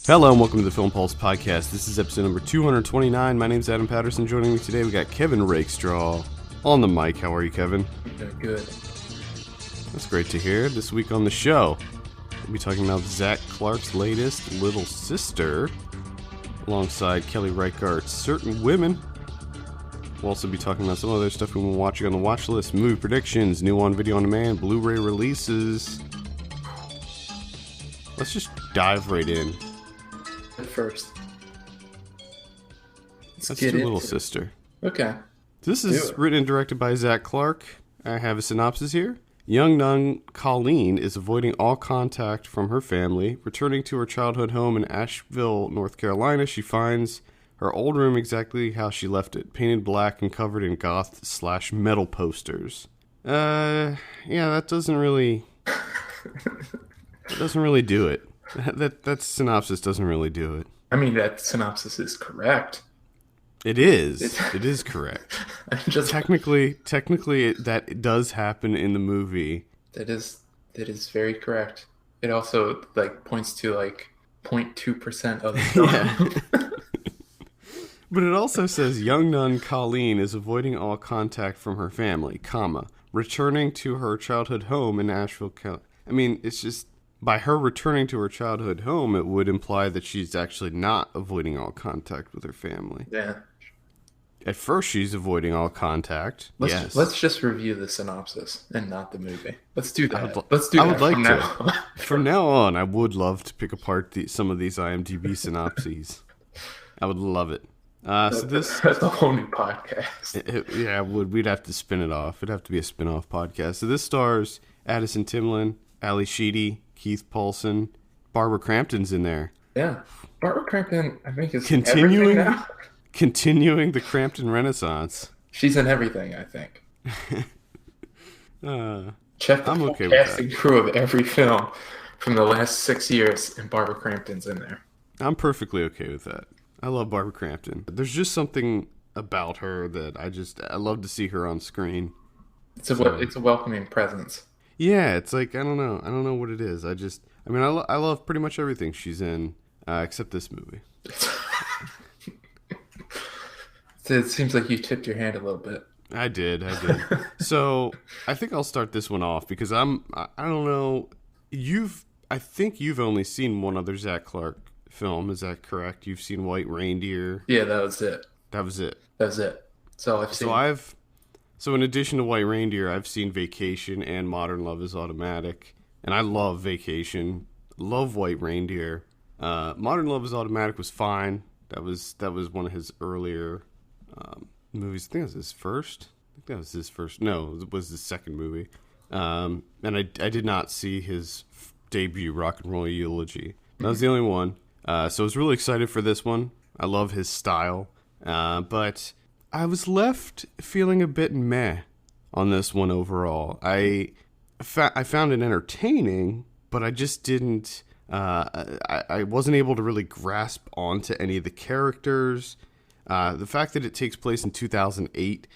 Hello and welcome to the Film Pulse Podcast. This is episode number 229. My name is Adam Patterson. Joining me today, we got Kevin Rakestraw on the mic. How are you, Kevin? Good. That's great to hear. This week on the show, we'll be talking about Zach Clark's latest, Little Sister, alongside Kelly Reichardt's Certain Women. We'll also be talking about some other stuff we've been watching on the watch list, movie predictions, new on video on demand, Blu-ray releases. Let's just dive right in. First, Let's do Little Sister. Okay. This is written and directed by Zach Clark. I have a synopsis here. Young nun Colleen is avoiding all contact from her family. Returning to her childhood home in Asheville, North Carolina, she finds her old room exactly how she left it, painted black and covered in goth/metal posters. Yeah, that doesn't really do it. That synopsis doesn't really do it. I mean, that synopsis is correct. It is. It is correct. Technically, that does happen in the movie. That is very correct. It also points to 0.2% of the film. Yeah. But it also says young nun Colleen is avoiding all contact from her family, comma, returning to her childhood home in Asheville. I mean, it's just by her returning to her childhood home, it would imply that she's actually not avoiding all contact with her family. Yeah. At first, she's avoiding all contact. Let's just review the synopsis and not the movie. Let's do that. I would like to. From now on, I would love to pick apart some of these IMDb synopses. I would love it. So that's a whole new podcast. We'd have to spin it off. It'd have to be a spin-off podcast. So this stars Addison Timlin, Ali Sheedy, Keith Paulson, Barbara Crampton's in there. Yeah, Barbara Crampton, I think, is continuing in everything now. Continuing the Crampton Renaissance. She's in everything, I think. Check the full casting crew of every film from the last 6 years, and Barbara Crampton's in there. I'm perfectly okay with that. I love Barbara Crampton. There's just something about her that I love to see her on screen. It's a welcoming presence. Yeah, it's like, I don't know what it is. I love pretty much everything she's in, except this movie. It seems like you tipped your hand a little bit. I did. So I think I'll start this one off because I don't know. I think you've only seen one other Zach Clark film. Is that correct? You've seen White Reindeer. Yeah, that was it. That's all I've seen. So in addition to White Reindeer, I've seen Vacation and Modern Love is Automatic. And I love Vacation. Love White Reindeer. Modern Love is Automatic was fine. That was one of his earlier movies. I think it was his first. No, it was his second movie. And I did not see his debut, Rock and Roll Eulogy. That was the only one. So I was really excited for this one. I love his style. But I was left feeling a bit meh on this one overall. I found it entertaining, but I just didn't. I wasn't able to really grasp onto any of the characters. The fact that it takes place in 2008,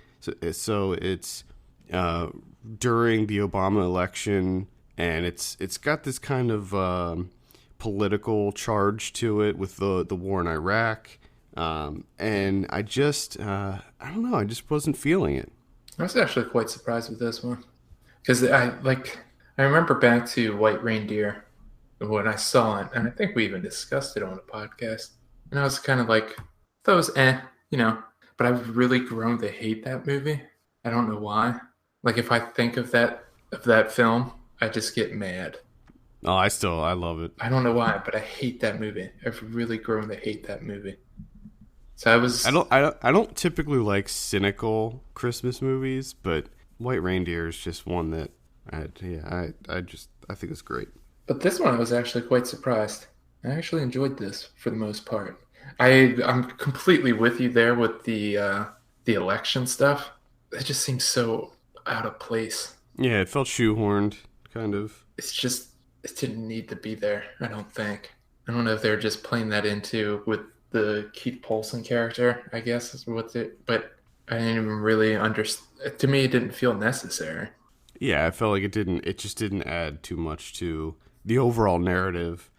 so it's during the Obama election, and it's got this kind of political charge to it with the war in Iraq. And I just, I don't know, I just wasn't feeling it. I was actually quite surprised with this one. Because I remember back to White Reindeer when I saw it, and I think we even discussed it on the podcast. And I was kind of like, that was but I've really grown to hate that movie. I don't know why. Like, if I think of that film, I just get mad. Oh, I love it. I don't know why, but I hate that movie. I've really grown to hate that movie. So I don't typically like cynical Christmas movies, but White Reindeer is just one that I think it's great. But this one I was actually quite surprised. I actually enjoyed this for the most part. I'm completely with you there with the election stuff. It just seems so out of place. Yeah, it felt shoehorned, kind of. It didn't need to be there, I don't think. I don't know if they're just playing that into with the Keith Paulson character, I guess is what it. But I didn't even really understand. To me, it didn't feel necessary. Yeah, I felt like it just didn't add too much to the overall narrative.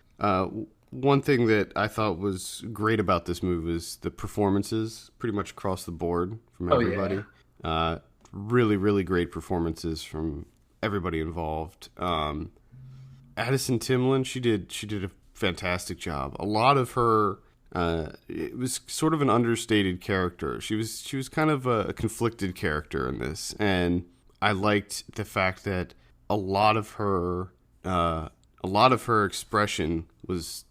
one thing that I thought was great about this movie was the performances, pretty much across the board from everybody. Really, really great performances from everybody involved. Addison Timlin, she did a fantastic job. A lot of her, it was sort of an understated character. She was kind of a conflicted character in this, and I liked the fact that a lot of her expression was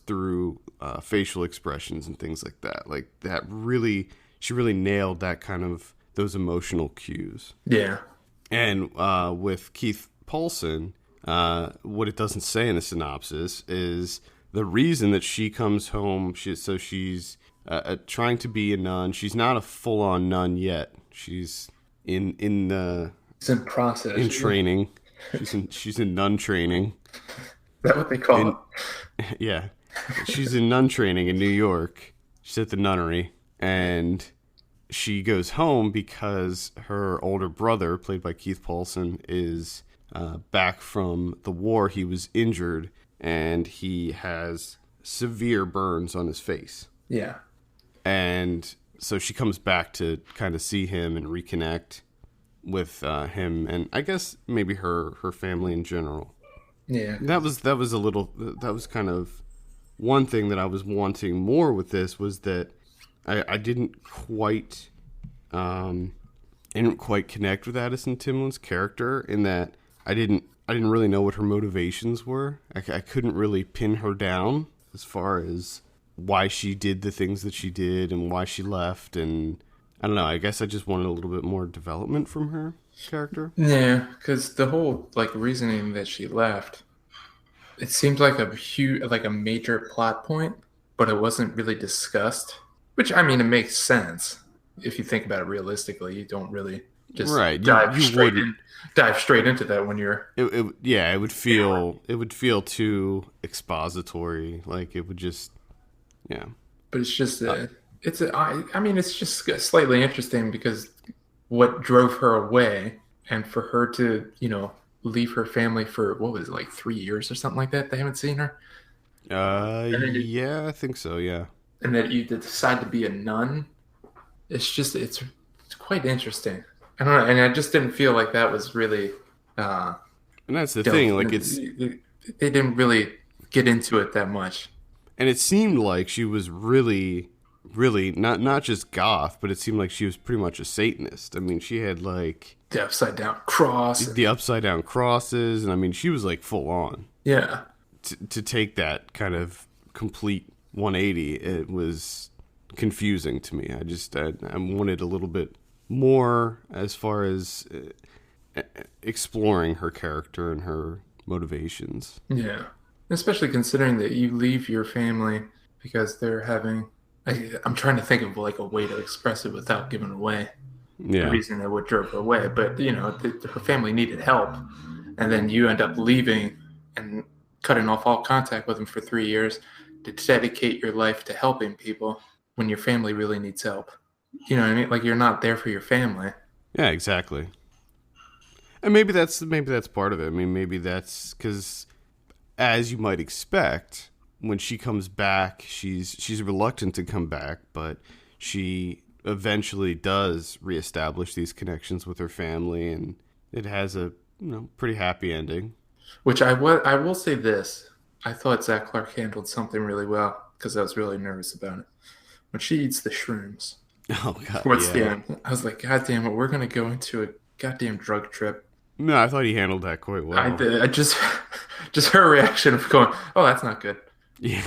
through facial expressions and things like that. Like that really, she really nailed that kind of those emotional cues. Yeah. And with Keith Paulson, what it doesn't say in the synopsis is the reason that she comes home. She's trying to be a nun. She's not a full-on nun yet. She's in process, in training. She's in nun training. Is that what they call it? Yeah. She's in nun training in New York. She's at the nunnery, and she goes home because her older brother, played by Keith Paulson, is back from the war. He was injured, and he has severe burns on his face. Yeah. And so she comes back to kind of see him and reconnect with him, and I guess maybe her family in general. Yeah. That was kind of one thing that I was wanting more with this, was that I didn't quite connect with Addison Timlin's character, in that I didn't really know what her motivations were. I couldn't really pin her down as far as why she did the things that she did and why she left, and I don't know. I guess I just wanted a little bit more development from her character. Yeah, because the whole reasoning that she left, it seemed like a major plot point, but it wasn't really discussed. Which, I mean, it makes sense if you think about it realistically. You don't really just dive straight into that when you're. It would feel too expository. Like it would just, yeah. But it's just it's just slightly interesting, because what drove her away, and for her to leave her family for what was it, like 3 years or something like that. They haven't seen her. Yeah, I think so. Yeah. And that you decide to be a nun. It's quite interesting. I don't know, and I just didn't feel like that was really. And that's the thing, like they didn't really get into it that much. And it seemed like she was really, really not just goth, but it seemed like she was pretty much a Satanist. I mean, she had like the upside down cross, the upside down crosses, and I mean, she was like full on. Yeah. To take that kind of complete 180, it was confusing to me. I wanted a little bit more as far as exploring her character and her motivations. Yeah, especially considering that you leave your family because they're having. I'm trying to think of like a way to express it without giving away the reason that would drove her away. But her family needed help, and then you end up leaving and cutting off all contact with them for 3 years to dedicate your life to helping people when your family really needs help. You know what I mean? Like, you're not there for your family. Yeah, exactly. And maybe that's part of it. I mean, maybe that's because, as you might expect, when she comes back, she's reluctant to come back, but she eventually does reestablish these connections with her family, and it has a pretty happy ending. Which I will say this. I thought Zach Clark handled something really well, because I was really nervous about it. When she eats the shrooms. Oh, God, towards the end, I was like, God damn it, we're going to go into a goddamn drug trip. No, I thought he handled that quite well. I did. I just her reaction of going, oh, that's not good. Yeah.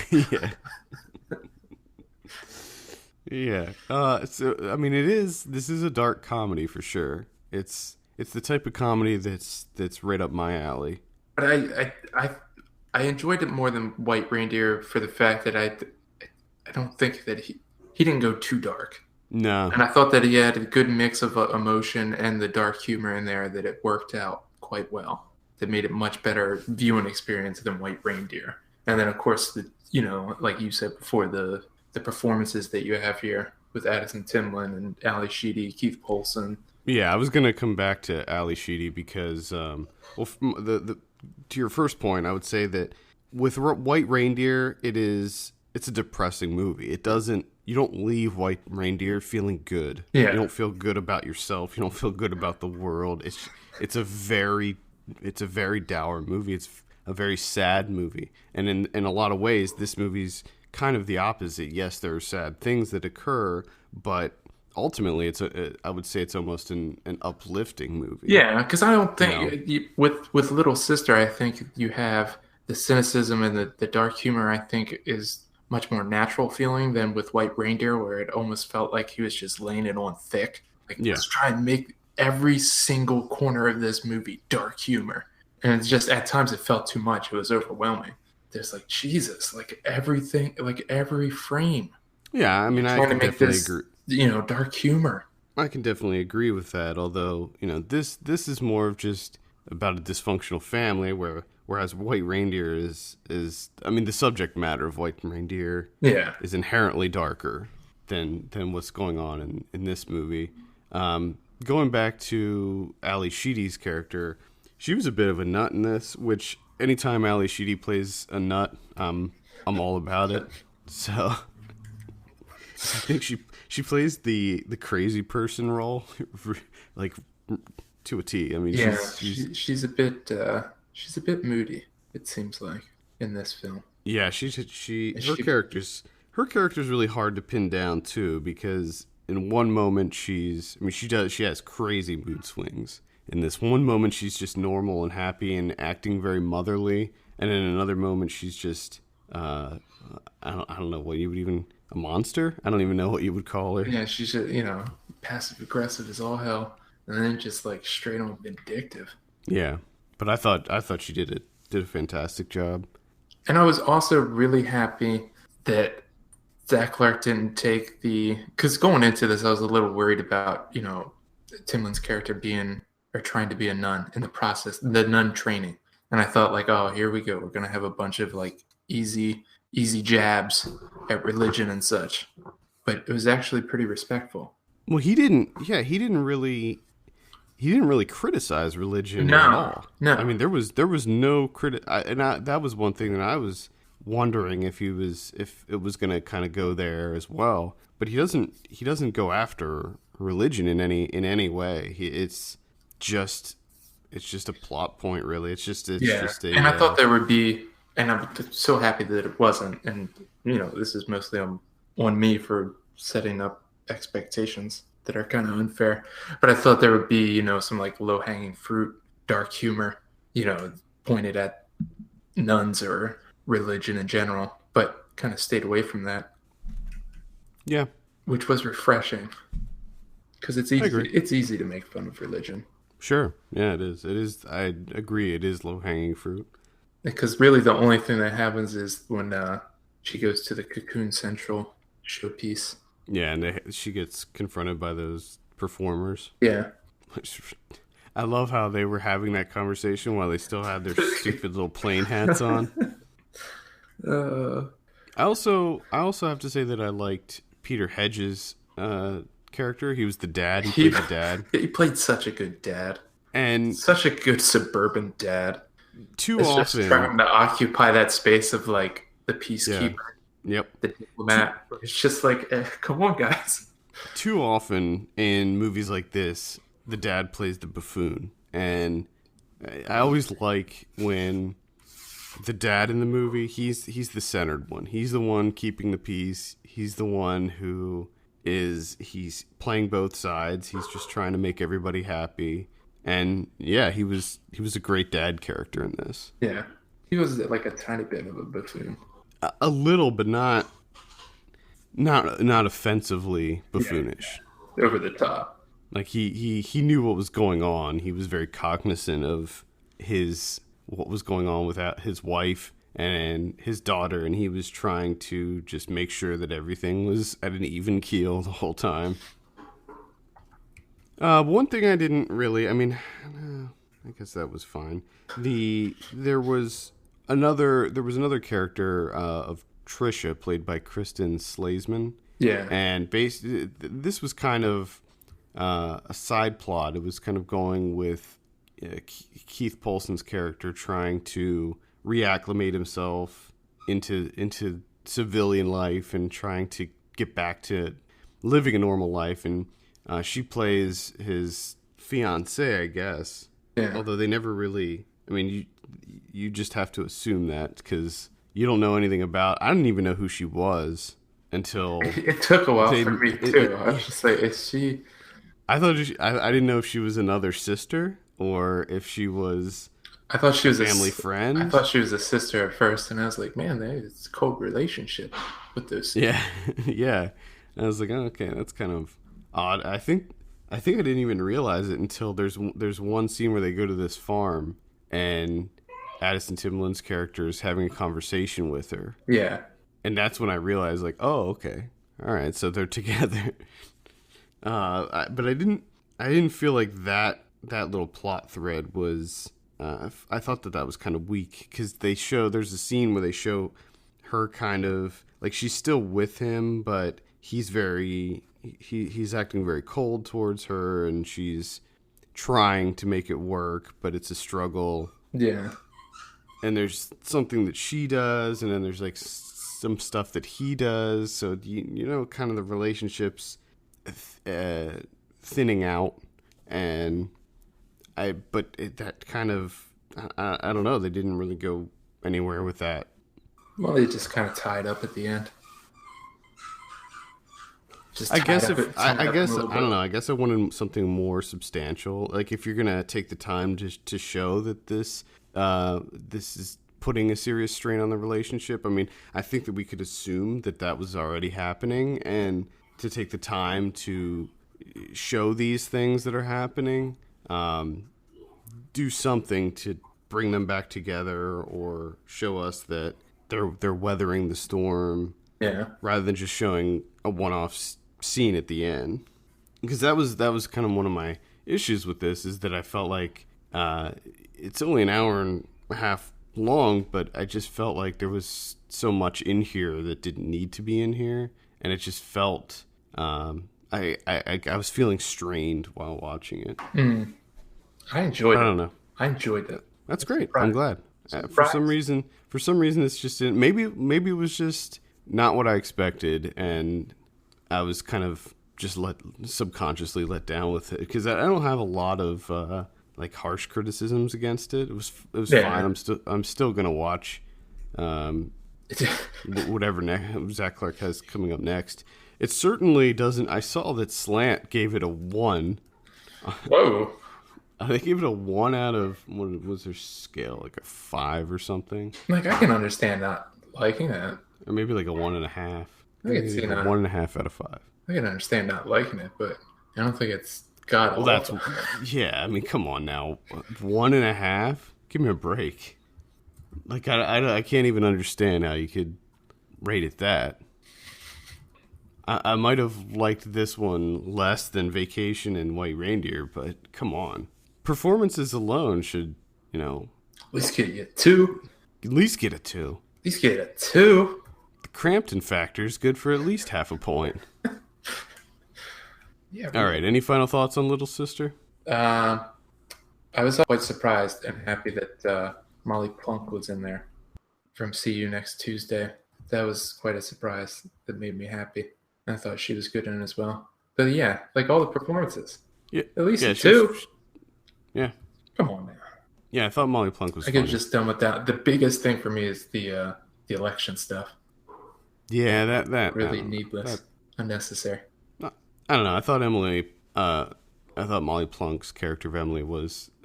Yeah. So, I mean, this is a dark comedy for sure. It's the type of comedy that's right up my alley. But I enjoyed it more than White Reindeer for the fact that I don't think that he didn't go too dark. No. And I thought that he had a good mix of emotion and the dark humor in there, that it worked out quite well. That made it much better viewing experience than White Reindeer. And then, of course, like you said before, the performances that you have here with Addison Timlin and Ali Sheedy, Keith Paulson. Yeah, I was going to come back to Ali Sheedy because, to your first point, I would say that with White Reindeer, it's a depressing movie. You don't leave White Reindeer feeling good. Yeah. You don't feel good about yourself. You don't feel good about the world. It's a very dour movie. It's a very sad movie. And in a lot of ways, this movie's kind of the opposite. Yes, there are sad things that occur, but ultimately, I would say it's almost an uplifting movie. Yeah, because I don't think with Little Sister, I think you have the cynicism and the dark humor. I think is much more natural feeling than with White Reindeer, where it almost felt like he was just laying it on thick. Like, let's try and make every single corner of this movie dark humor, and it's just at times it felt too much. It was overwhelming. There's like Jesus, like everything, like every frame. Yeah, I mean, I can definitely agree. Dark humor. I can definitely agree with that. Although, this is more of just about a dysfunctional family, whereas White Reindeer is I mean, the subject matter of White Reindeer is inherently darker than what's going on in this movie. Going back to Ali Sheedy's character, she was a bit of a nut in this, which anytime Ali Sheedy plays a nut, I'm all about it. So I think she plays the crazy person role, like, to a T. I mean, she's a bit moody. It seems like in this film. Yeah, her character's really hard to pin down too, because in one moment she has crazy mood swings. In this one moment she's just normal and happy and acting very motherly, and in another moment she's just I don't know what you would even. A monster? I don't even know what you would call her. Yeah, she's just, passive aggressive as all hell, and then just like straight on vindictive. Yeah, but I thought she did a fantastic job. And I was also really happy that Zach Clark didn't take because going into this, I was a little worried about Timlin's character trying to be a nun in the process, the nun training, and I thought like, oh, here we go, we're gonna have a bunch of like easy jabs at religion and such, but it was actually pretty respectful. Well, he didn't really criticize religion at all. No, I mean, there was no that was one thing that I was wondering if it was going to kind of go there as well. But he doesn't go after religion in any way. It's just a plot point, really. It's just and I thought there would be. And I'm so happy that it wasn't. And, this is mostly on me for setting up expectations that are kind of unfair. But I thought there would be, some like low-hanging fruit, dark humor, pointed at nuns or religion in general, but kind of stayed away from that. Yeah. Which was refreshing. Because it's easy to make fun of religion. Sure. Yeah, it is. I agree. It is low-hanging fruit. Because really the only thing that happens is when she goes to the Cocoon Central showpiece. Yeah, and she gets confronted by those performers. Yeah. I love how they were having that conversation while they still had their stupid little plane hats on. I also have to say that I liked Peter Hedges' character. He was the dad. He played the dad. He played such a good dad. And such a good suburban dad. Just trying to occupy that space of like the peacekeeper, the diplomat. It's just like, come on, guys. Too often in movies like this, the dad plays the buffoon, and I always like when the dad in the movie, he's the centered one. He's the one keeping the peace. He's the one he's playing both sides. He's just trying to make everybody happy. And yeah, he was a great dad character in this. Yeah, he was like a tiny bit of a buffoon. A little, but not offensively buffoonish. Yeah. Over the top. Like he knew what was going on. He was very cognizant of what was going on with his wife and his daughter, and he was trying to just make sure that everything was at an even keel the whole time. One thing I didn't really, I guess that was fine. There was another character of Trisha, played by Kristen Slazeman. Yeah. And this was kind of a side plot. It was kind of going with Keith Poulsen's character trying to reacclimate himself into civilian life and trying to get back to living a normal life. And she plays his fiance, I guess. Yeah. Although they never really. I mean, you just have to assume that because you don't know anything about. I didn't even know who she was until It took a while for me too. I was just like, is she? I thought I didn't know if she was another sister or if she was. I thought she was a family friend. I thought she was a sister at first, and I was like, man, it's a cold relationship with this. Yeah, yeah. And I was like, oh, okay, that's kind of odd. I think I didn't even realize it until there's one scene where they go to this farm and Addison Timbaland's character is having a conversation with her. Yeah. And that's when I realized, like, oh, okay, all right, so they're together. But I didn't feel like that little plot thread was. I thought that was kind of weak because there's a scene where they show her kind of like she's still with him, but he's acting very cold towards her, and she's trying to make it work, but it's a struggle. Yeah. And there's something that she does, and then there's like some stuff that he does. So you know, kind of the relationships thinning out, and that kind of I don't know. They didn't really go anywhere with that. Well, they just kind of tied up at the end. I guess I don't know. I guess I wanted something more substantial. Like if you're gonna take the time to show that this is putting a serious strain on the relationship. I mean, I think that we could assume that was already happening, and to take the time to show these things that are happening, do something to bring them back together or show us that they're weathering the storm. Yeah. Rather than just showing a one-off scene at the end, because that was kind of one of my issues with this, is that I felt like it's only an hour and a half long, but I just felt like there was so much in here that didn't need to be in here, and it just felt I was feeling strained while watching it. I enjoyed it. I don't know. I enjoyed it. That's great. I'm glad. For some reason, it's just maybe it was just not what I expected, and I was kind of just subconsciously let down with it because I don't have a lot of like harsh criticisms against it. It was fine. I'm still gonna watch whatever Zach Clark has coming up next. It certainly doesn't. I saw that Slant gave it a 1. Whoa. They gave it a 1 out of, what was their scale, like a 5 or something? Like, I can understand not liking that. Or maybe like a 1.5. I can see that. 1.5 out of 5. I can understand not liking it, but I don't think it's god awful. Well, yeah, I mean, come on now. 1.5? Give me a break. Like, I can't even understand how you could rate it that. I might have liked this one less than Vacation and White Reindeer, but come on. Performances alone should, at least get you 2. At least get a 2. At least get a 2. The Crampton factor is good for at least half a point. Yeah. All right. Any final thoughts on Little Sister? I was quite surprised and happy that Molly Plunk was in there from See You Next Tuesday. That was quite a surprise that made me happy. I thought she was good in it as well. But yeah, like all the performances. Yeah. At least 2. Yeah. Come on, man. Yeah, I thought Molly Plunk was I could have just done with that. The biggest thing for me is the election stuff. Yeah, that really needless, unnecessary. I don't know. I thought Molly Plunk's character of Emily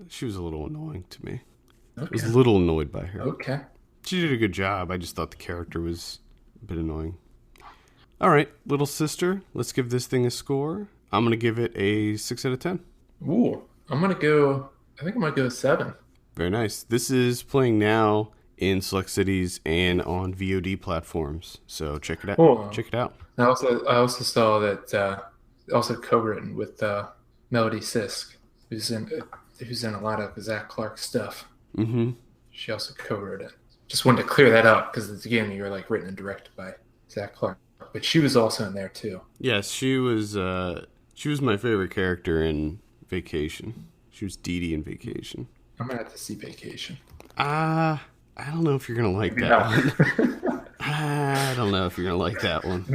she was a little annoying to me. Okay. I was a little annoyed by her. Okay. She did a good job. I just thought the character was a bit annoying. All right, Little Sister, let's give this thing a score. I'm going to give it a 6 out of 10. Ooh, I think I'm going to go 7. Very nice. This is playing now in select cities and on VOD platforms. So check it out. Cool. Check it out. I also saw that also co-written with Melody Sisk, who's in a lot of Zach Clark stuff. Mm-hmm. She also co-wrote it. Just wanted to clear that up because again, you're like written and directed by Zach Clark. But she was also in there too. Yes, she was my favorite character in Vacation. She was Dee Dee in Vacation. I'm gonna have to see Vacation. I I don't know if you're gonna like Maybe that one. not. I don't know if you're gonna like that one.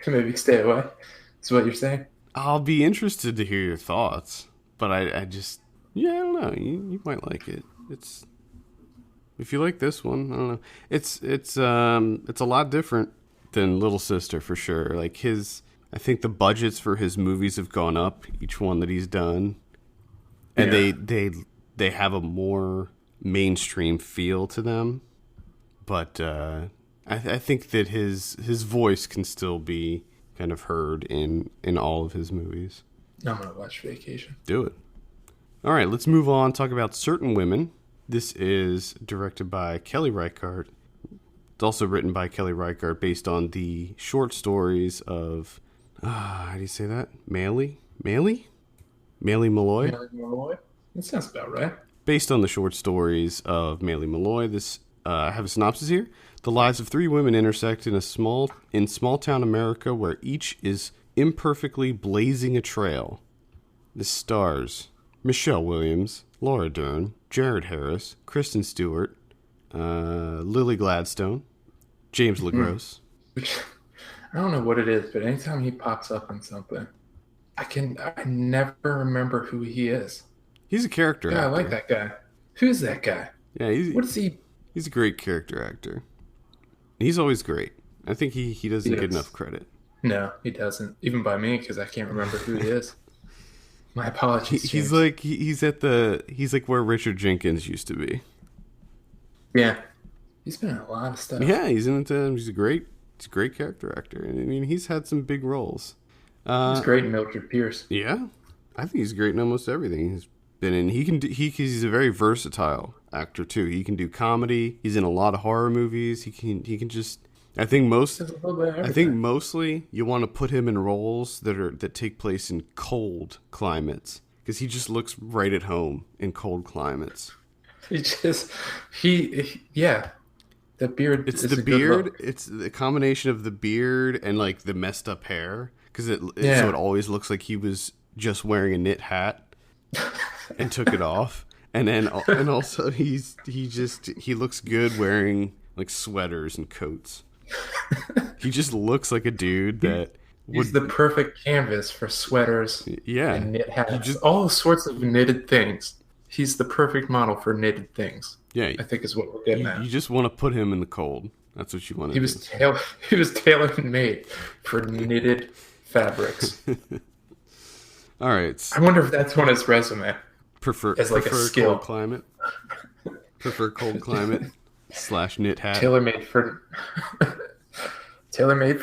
Maybe stay away. Is what you're saying? I'll be interested to hear your thoughts, but I just, yeah, I don't know. You might like it. It's, if you like this one, I don't know. It's a lot different than Little Sister for sure. Like I think the budgets for his movies have gone up, each one that he's done, and they have a more mainstream feel to them. But I think that his voice can still be kind of heard in all of his movies. I'm gonna watch Vacation. Do it. All right, let's move on. Talk about Certain Women. This is directed by Kelly Reichardt. It's also written by Kelly Reichardt based on the short stories of, how do you say that? Maley Malloy? Malloy? That sounds about right. Based on the short stories of Maley Malloy. This, I have a synopsis here. The lives of three women intersect in small town America where each is imperfectly blazing a trail. This stars Michelle Williams, Laura Dern, Jared Harris, Kristen Stewart, Lily Gladstone, James LaGrosse. Which, I don't know what it is, but anytime he pops up on something, I never remember who he is. He's a character actor. I like that guy. Who's that guy? Yeah, what is he? He's a great character actor. He's always great. I think he doesn't get enough credit. No, he doesn't. Even by me, because I can't remember who he is. My apologies. He's like he's like where Richard Jenkins used to be. Yeah, he's been in a lot of stuff. Yeah, he's a great character actor. I mean, he's had some big roles. He's great in Mildred Pierce. Yeah, I think he's great in almost everything he's been in. He's a very versatile actor too. He can do comedy. He's in a lot of horror movies. He can just. I think mostly you want to put him in roles that take place in cold climates because he just looks right at home in cold climates. Yeah. The beard. It's the beard. It's the combination of the beard and like the messed up hair because so it always looks like he was just wearing a knit hat and took it off. And also he looks good wearing like sweaters and coats. He just looks like a dude that he's the perfect canvas for sweaters. Yeah, and knit hats. All sorts of knitted things. He's the perfect model for knitted things. Yeah, I think is what we're getting at. You just want to put him in the cold. That's what you want to do. He was tailor made for knitted fabrics. All right. I wonder if that's on his resume. Prefer a skill. Cold climate. Prefer cold climate / knit hat. Tailor made for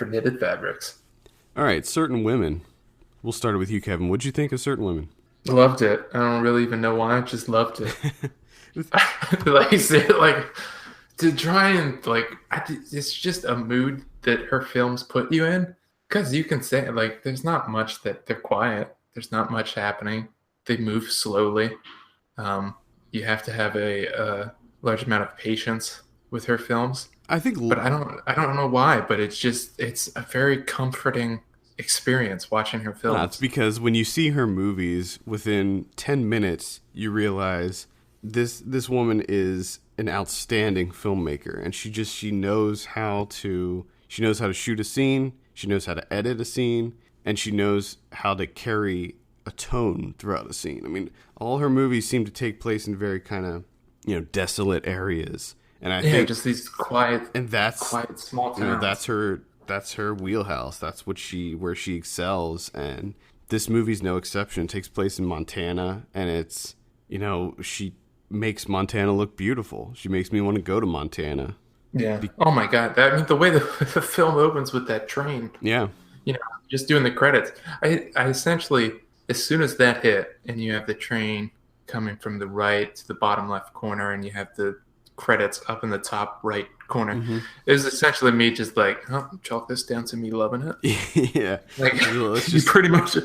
knitted fabrics. All right, Certain Women. We'll start with you, Kevin. What'd you think of Certain Women? Loved it. I don't really even know why. I just loved it. Like I said, like to try and it's just a mood that her films put you in. Because you can say like there's not much that they're quiet. There's not much happening. They move slowly. You have to have a large amount of patience with her films. I think, but I don't know why. But it's a very comforting experience watching her films. That's because when you see her movies, within 10 minutes, you realize this woman is an outstanding filmmaker, and she knows how to shoot a scene, she knows how to edit a scene, and she knows how to carry a tone throughout a scene. I mean, all her movies seem to take place in very kind of, desolate areas. And I think just these quiet small towns. That's her wheelhouse. That's where she excels. And this movie's no exception. It takes place in Montana, and it's, she makes Montana look beautiful. She makes me want to go to Montana. Yeah. Oh my God. The way the film opens with that train. Yeah. Just doing the credits. I essentially, as soon as that hit, and you have the train coming from the right to the bottom left corner, and you have the credits up in the top right corner, it was essentially me just like, chalk this down to me loving it. Yeah. Like, you pretty much,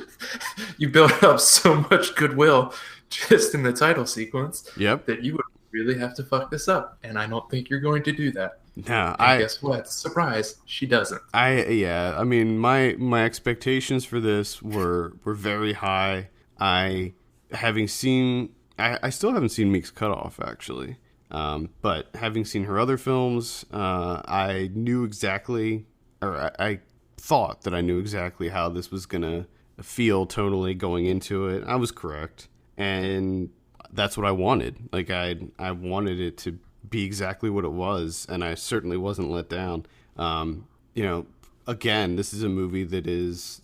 you built up so much goodwill just in the title sequence that you would really have to fuck this up. And I don't think you're going to do that. No, guess what? Surprise, she doesn't. I mean, my expectations for this were very high. I still haven't seen Meek's Cutoff, actually. But having seen her other films, I knew exactly, or I thought that I knew exactly how this was going to feel tonally going into it. I was correct. And that's what I wanted. Like, I wanted it to be exactly what it was, and I certainly wasn't let down. You know, again, this is a movie that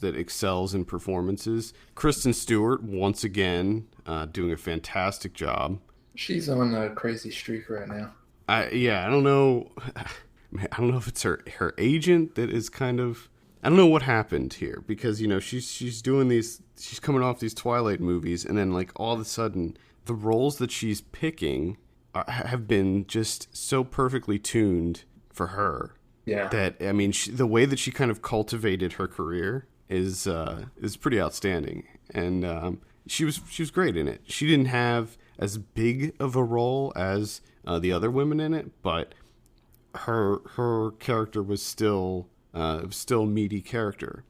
excels in performances. Kristen Stewart, once again, doing a fantastic job. She's on a crazy streak right now. I don't know. I don't know if it's her agent that is kind of. I don't know what happened here, because she's doing these. She's coming off these Twilight movies, and then like all of a sudden, the roles that she's picking have been just so perfectly tuned for her. Yeah. That, I mean, the way that she kind of cultivated her career is pretty outstanding, and she was great in it. She didn't have as big of a role as the other women in it, but her character was still a meaty character,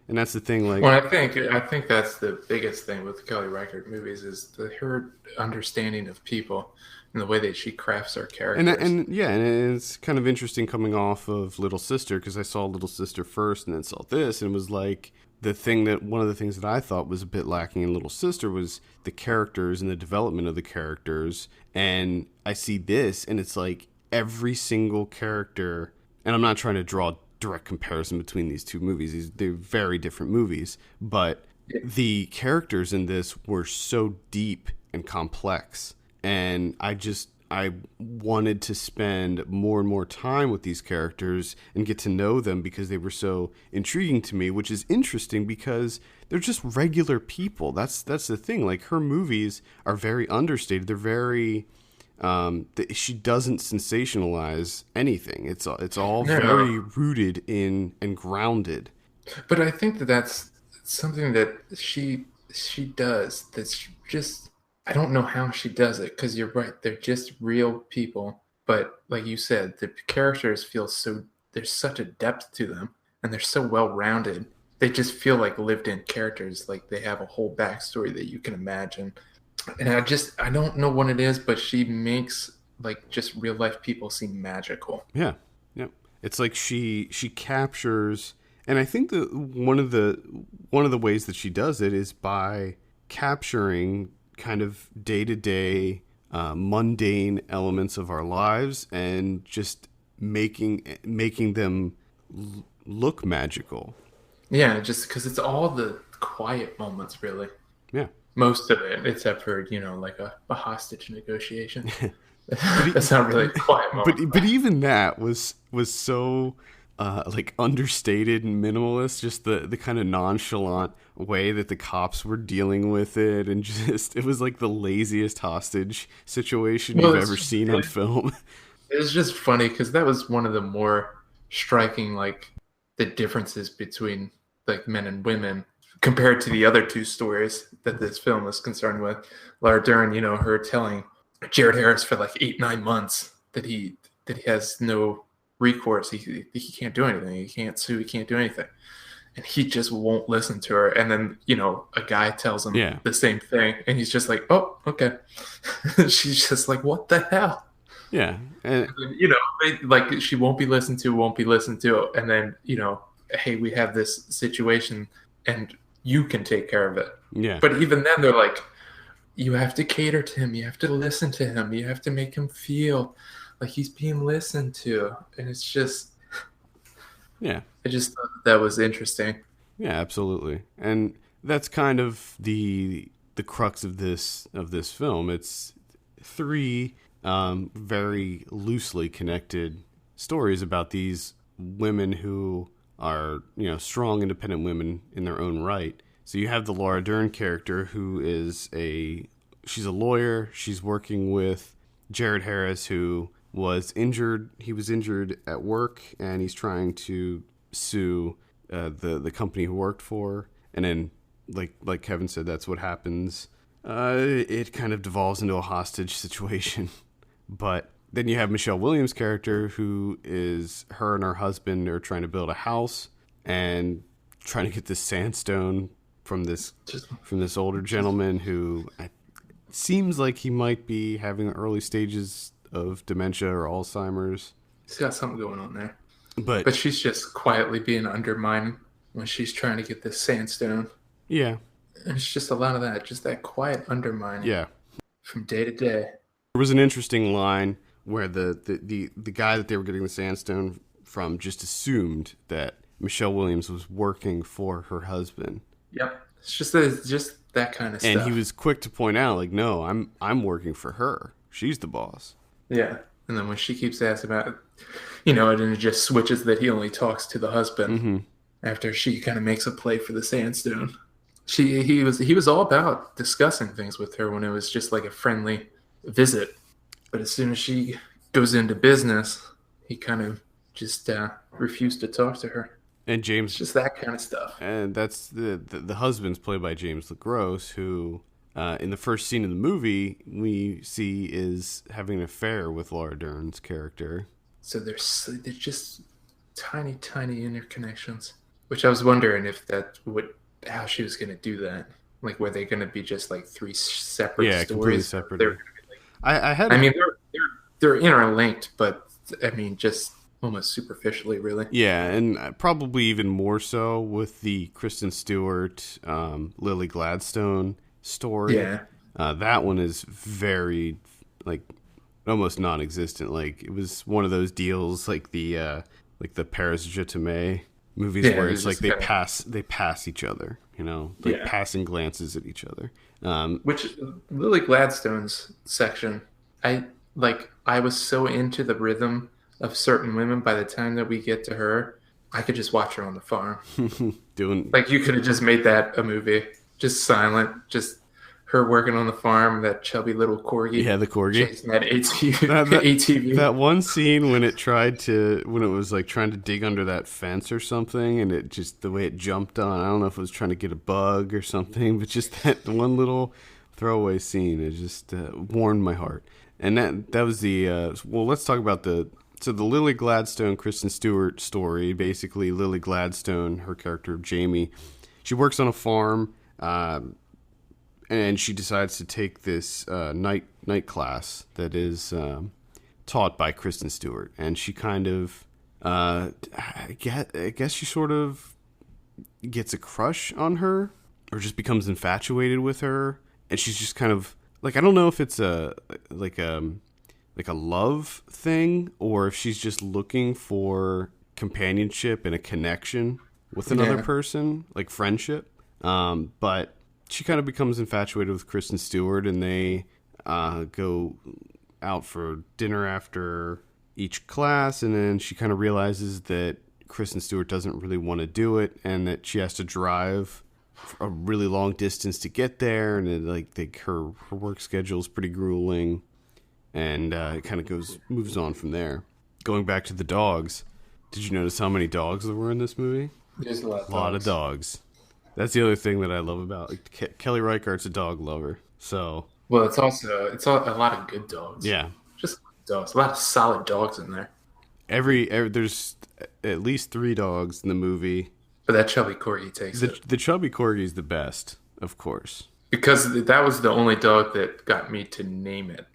and that's the thing. Like, well, I think that's the biggest thing with the Kelly Reichardt movies is her understanding of people and the way that she crafts her characters. And it's kind of interesting coming off of Little Sister, because I saw Little Sister first and then saw this, and it was like one of the things that I thought was a bit lacking in Little Sister was the characters and the development of the characters. And I see this, and it's like every single character, and I'm not trying to draw a direct comparison between these two movies. They're very different movies, but the characters in this were so deep and complex. And I wanted to spend more and more time with these characters and get to know them, because they were so intriguing to me, which is interesting because they're just regular people. That's the thing. Like, her movies are very understated. They're very, she doesn't sensationalize anything. It's all very rooted in and grounded. But I think that's something that she does. That's just, I don't know how she does it, because you're right. They're just real people. But like you said, the characters feel there's such a depth to them, and they're so well-rounded. They just feel like lived-in characters. Like they have a whole backstory that you can imagine. And I don't know what it is, but she makes like just real-life people seem magical. Yeah. It's like she captures, and I think that one of the ways that she does it is by capturing kind of day-to-day mundane elements of our lives and just making them look magical. Yeah, just because it's all the quiet moments, really. Yeah. Most of it, except for, like a hostage negotiation. That's not really a quiet moment. But even that was so like understated and minimalist, just the kind of nonchalant way that the cops were dealing with it, and just it was like the laziest hostage situation you've ever seen on film. It was just funny because that was one of the more striking, like, the differences between like men and women compared to the other two stories that this film is concerned with. Laura Dern, her telling Jared Harris for like 8-9 months that he has no recourse. He can't do anything. He can't sue. He can't do anything. And he just won't listen to her. And then, a guy tells him the same thing. And he's just like, oh, okay. She's just like, what the hell? Yeah. And like, she won't be listened to. And then, hey, we have this situation and you can take care of it. Yeah. But even then they're like, you have to cater to him. You have to listen to him. You have to make him feel like he's being listened to. And it's just, yeah, I just thought that was interesting. Yeah, absolutely. And that's kind of the crux of this film. It's three very loosely connected stories about these women who are, strong, independent women in their own right. So you have the Laura Dern character who she's a lawyer. She's working with Jared Harris, who was injured. He was injured at work, and he's trying to sue the company he worked for. And then, like Kevin said, that's what happens. It kind of devolves into a hostage situation. But then you have Michelle Williams' character, who is her and her husband are trying to build a house and trying to get this sandstone from this older gentleman who seems like he might be having early stages of dementia or Alzheimer's. She's got something going on there. But But she's just quietly being undermined when she's trying to get this sandstone. yeah, And it's just a lot of that, just that quiet undermining yeah. from day to day. There was an interesting line where the guy that they were getting the sandstone from just assumed that Michelle Williams was working for her husband. Yep. It's just that kind of And stuff. he was quick to point out, like, no, I'm working for her. She's the boss. Yeah. And then when she keeps asking about it, and it just switches that he only talks to the husband after she kind of makes a play for the sandstone. He was all about discussing things with her when it was just like a friendly visit. But as soon as she goes into business, he kind of just refused to talk to her. And James, It's just that kind of stuff. and that's the husband's played by James LaGrosse, who in the first scene of the movie we see is having an affair with Laura Dern's character. So there's just tiny, tiny interconnections, which I was wondering if how she was going to do that. Like, were they going to be just like three separate stories? Completely separate. They were gonna be I mean, they're interlinked, but I mean, just almost superficially, really. Yeah, and probably even more so with the Kristen Stewart, Lily Gladstone story. Yeah. That one is very, like, almost non-existent. Like, it was one of those deals, like the Paris Jetamé movies, Yeah, where it it's was like just they pass each other, passing glances at each other. Which Lily Gladstone's section, I was so into the rhythm of certain women. By the time that we get to her, I could just watch her on the farm. Like, you could have just made that a movie, just silent, just her working on the farm, that chubby little corgi. Yeah, the corgi. Chasing that ATV. That one scene when it was like trying to dig under that fence or something, and it just, the way it jumped on, I don't know if it was trying to get a bug or something, but just that one little throwaway scene, it just warmed my heart. And that was the, well, let's talk about the Lily Gladstone, Kristen Stewart story. Basically, Lily Gladstone, her character Jamie, she works on a farm, and she decides to take this night class that is taught by Kristen Stewart, and she kind of, I guess she sort of gets a crush on her, or just becomes infatuated with her, and she's just kind of like, I don't know if it's a love thing, or if she's just looking for companionship and a connection with another person, like friendship, but she kind of becomes infatuated with Kristen Stewart, and they go out for dinner after each class, and then she kind of realizes that Kristen Stewart doesn't really want to do it, and that she has to drive a really long distance to get there, and her work schedule is pretty grueling, and it kind of moves on from there. Going back to the dogs, did you notice how many dogs there were in this movie? There's a lot of dogs. That's the other thing that I love about Kelly Reichardt's a dog lover. So, well, it's a lot of good dogs. Yeah, just dogs. A lot of solid dogs in there. Every there's at least 3 dogs in the movie. But that chubby corgi takes it. The chubby corgi is the best, of course, because that was the only dog that got me to name it.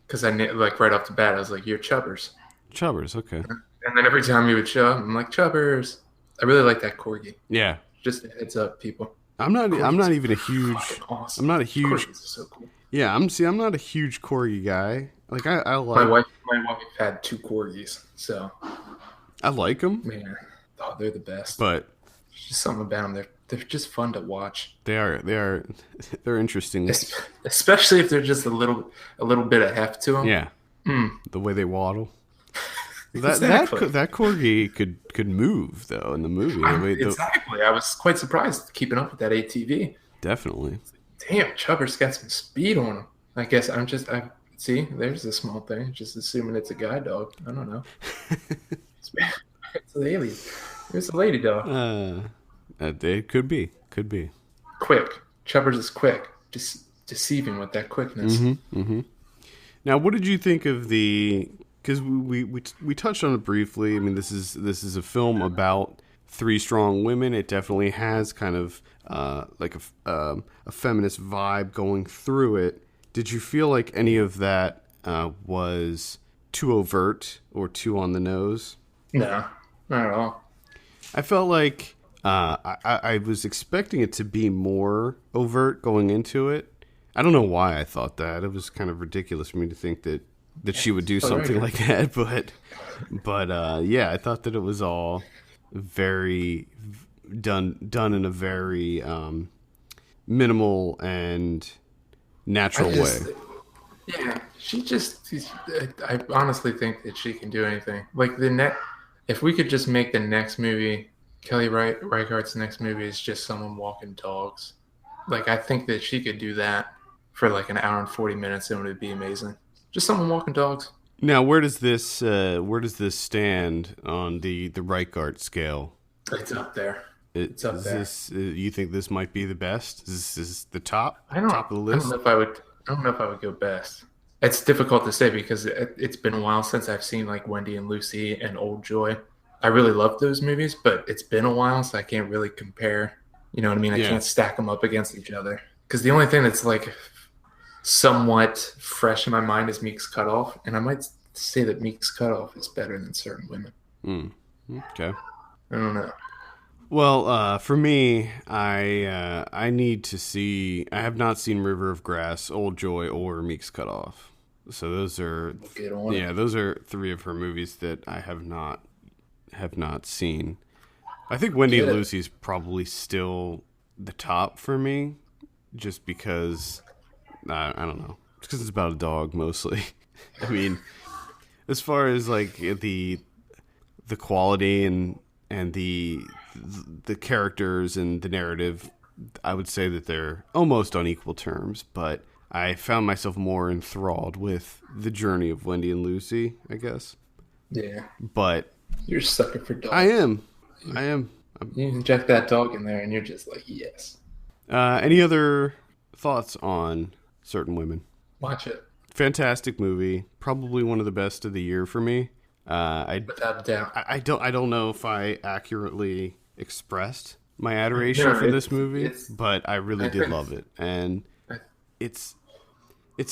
Because like right off the bat, I was like, "You're Chubbers." Chubbers, okay. And then every time he would show up, I'm like, "Chubbers." I really like that corgi. Yeah. Just a heads up, people. I'm not even a huge. Awesome. I'm not a huge. Corgis are so cool. Yeah, I'm not a huge corgi guy. Like I like. My wife had 2 corgis, so I like them. Man, they're the best. But just something about them. They're just fun to watch. They're interesting. Especially if they're just a little bit of heft to them. Yeah. The way they waddle. Exactly. That corgi could move though in the movie. Exactly. I was quite surprised keeping up with that ATV. Definitely. Damn, Chubber's got some speed on him. I guess I see. There's a small thing. Just assuming it's a guy dog. I don't know. It's a lady. It's a lady dog. It could be. Quick. Chubbers is quick. Just deceiving with that quickness. Now, what did you think of the? Because we touched on it briefly. I mean, this is a film about 3 strong women. It definitely has kind of like a feminist vibe going through it. Did you feel like any of that was too overt or too on the nose. No, not at all. I felt like I was expecting it to be more overt going into it. I don't know why I thought that. It was kind of ridiculous for me to think that she would do something like that. But yeah, I thought that it was all very done in a very minimal and natural way. Yeah, I honestly think that she can do anything. Like if we could just make the next movie, Reichardt's next movie is just someone walking dogs. Like, I think that she could do that for like an hour and 40 minutes, and it would be amazing. Just someone walking dogs. Now, where does this stand on the Reichardt scale? It's up there. It's up there. You think this might be the best? Is this the top of the list? I don't know if I would go best. It's difficult to say because it's been a while since I've seen like Wendy and Lucy and Old Joy. I really love those movies, but it's been a while, so I can't really compare. You know what I mean? I can't stack them up against each other. Because the only thing that's like somewhat fresh in my mind is Meek's Cutoff, and I might say that Meek's Cutoff is better than Certain Women. Okay. I don't know. Well, for me, I need to see. I have not seen River of Grass, Old Joy, or Meek's Cutoff. So those are those are three of her movies that I have not seen. I think Wendy and Lucy's probably still the top for me, just because I don't know, just because it's about a dog mostly. I mean, as far as like the quality and the characters and the narrative, I would say that they're almost on equal terms, but I found myself more enthralled with the journey of Wendy and Lucy, I guess. Yeah. But you're a sucker for dogs. I am. You inject that dog in there and you're just like, yes. Any other thoughts on Certain Women? Watch it. Fantastic movie. Probably one of the best of the year for me. Without a doubt. I don't know if I accurately expressed my adoration for this movie, but I really did love it, and it's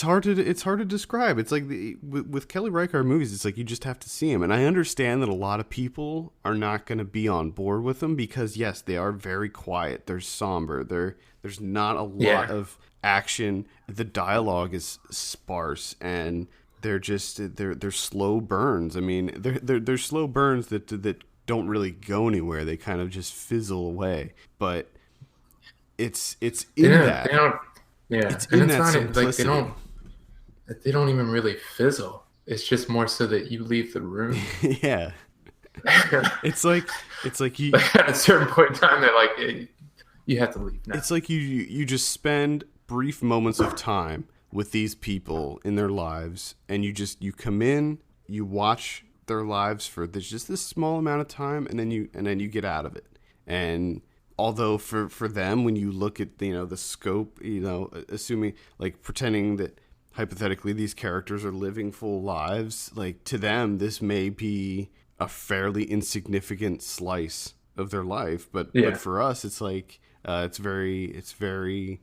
hard to describe. It's like with Kelly Reichardt movies, it's like you just have to see them, and I understand that a lot of people are not going to be on board with them because yes, they are very quiet. They're somber. There's not a lot of action. The dialogue is sparse and. They're slow burns. I mean, they're slow burns that don't really go anywhere. They kind of just fizzle away. But it's in that. It's in that simplicity. Like they don't even really fizzle. It's just more so that you leave the room. Yeah. It's like you like at a certain point in time, they're like, you have to leave now. It's like you just spend brief moments of time with these people in their lives, and you come in, you watch their lives for just this small amount of time, and then you get out of it. And although for them, when you look at the scope, assuming like pretending that hypothetically these characters are living full lives, like to them this may be a fairly insignificant slice of their life, but for us it's like it's very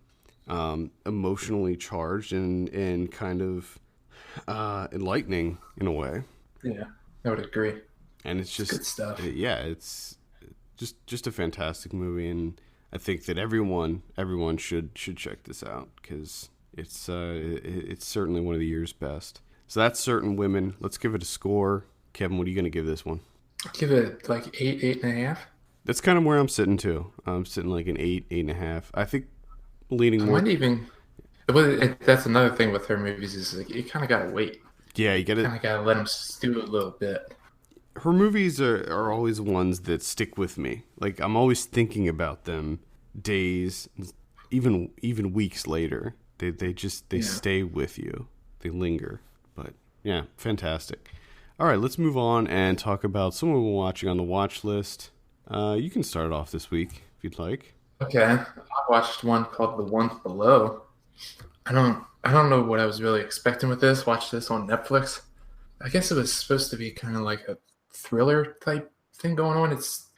emotionally charged and kind of enlightening in a way. Yeah, I would agree. And it's just good stuff. It's just a fantastic movie, and I think that everyone should check this out because it's certainly one of the year's best. So that's Certain Women. Let's give it a score. Kevin, what are you going to give this one? I'll give it like 8.5. That's kind of where I'm sitting too. I'm sitting like an 8.5. I think leaning more. That's another thing with her movies is like you kind of gotta wait. Yeah, you gotta kind of gotta let them stew a little bit. Her movies are always ones that stick with me. Like I'm always thinking about them days, even weeks later. They stay with you. They linger. But yeah, fantastic. All right, let's move on and talk about someone we're watching on the watch list. You can start off this week if you'd like. Okay, I watched one called The Ones Below. I don't know what I was really expecting with this. Watched this on Netflix. I guess it was supposed to be kind of like a thriller type thing going on. It's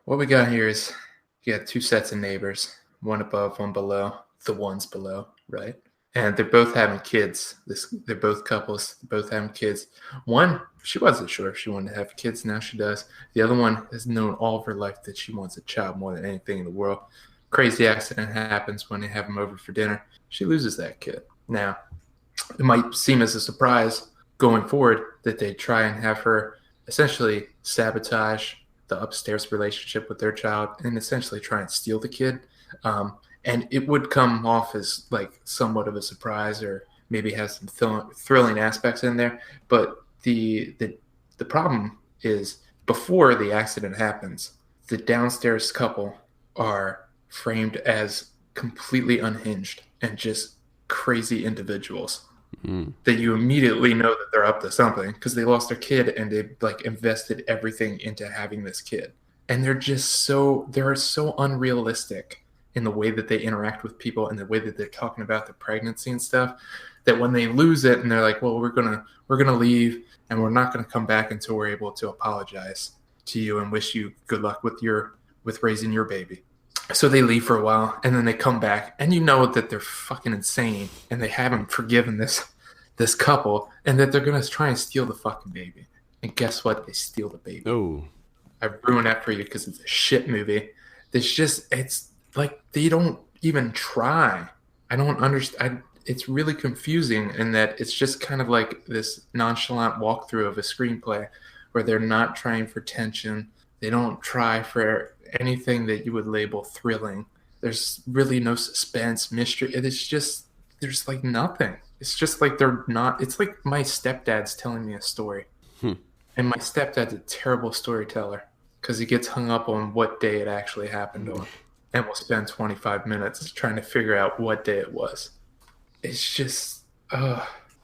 what we got here is you got two sets of neighbors, one above, one below, the ones below, right? and they're both having kids. They're both couples, both having kids. One, she wasn't sure if she wanted to have kids. Now she does. The other one has known all of her life that she wants a child more than anything in the world. Crazy accident happens when they have them over for dinner. She loses that kid. Now, it might seem as a surprise going forward that they try and have her essentially sabotage the upstairs relationship with their child and essentially try and steal the kid. And it would come off as like somewhat of a surprise, or maybe has some thrilling aspects in there. But the problem is, before the accident happens, the downstairs couple are framed as completely unhinged and just crazy individuals that you immediately know that they're up to something because they lost their kid and they like invested everything into having this kid. And they're so unrealistic in the way that they interact with people and the way that they're talking about their pregnancy and stuff, that when they lose it and they're like, well, we're gonna leave and we're not gonna come back until we're able to apologize to you and wish you good luck with raising your baby. So they leave for a while and then they come back and you know that they're fucking insane and they haven't forgiven this couple and that they're gonna try and steal the fucking baby. And guess what? They steal the baby. Oh, I ruined that for you because it's a shit movie. It's like they don't even try. I don't understand. It's really confusing in that it's just kind of like this nonchalant walkthrough of a screenplay where they're not trying for tension. They don't try for anything that you would label thrilling. There's really no suspense, mystery. It's just, there's like nothing. It's just like they're not, it's like my stepdad's telling me a story. And my stepdad's a terrible storyteller because he gets hung up on what day it actually happened on. And we'll spend 25 minutes trying to figure out what day it was. It's just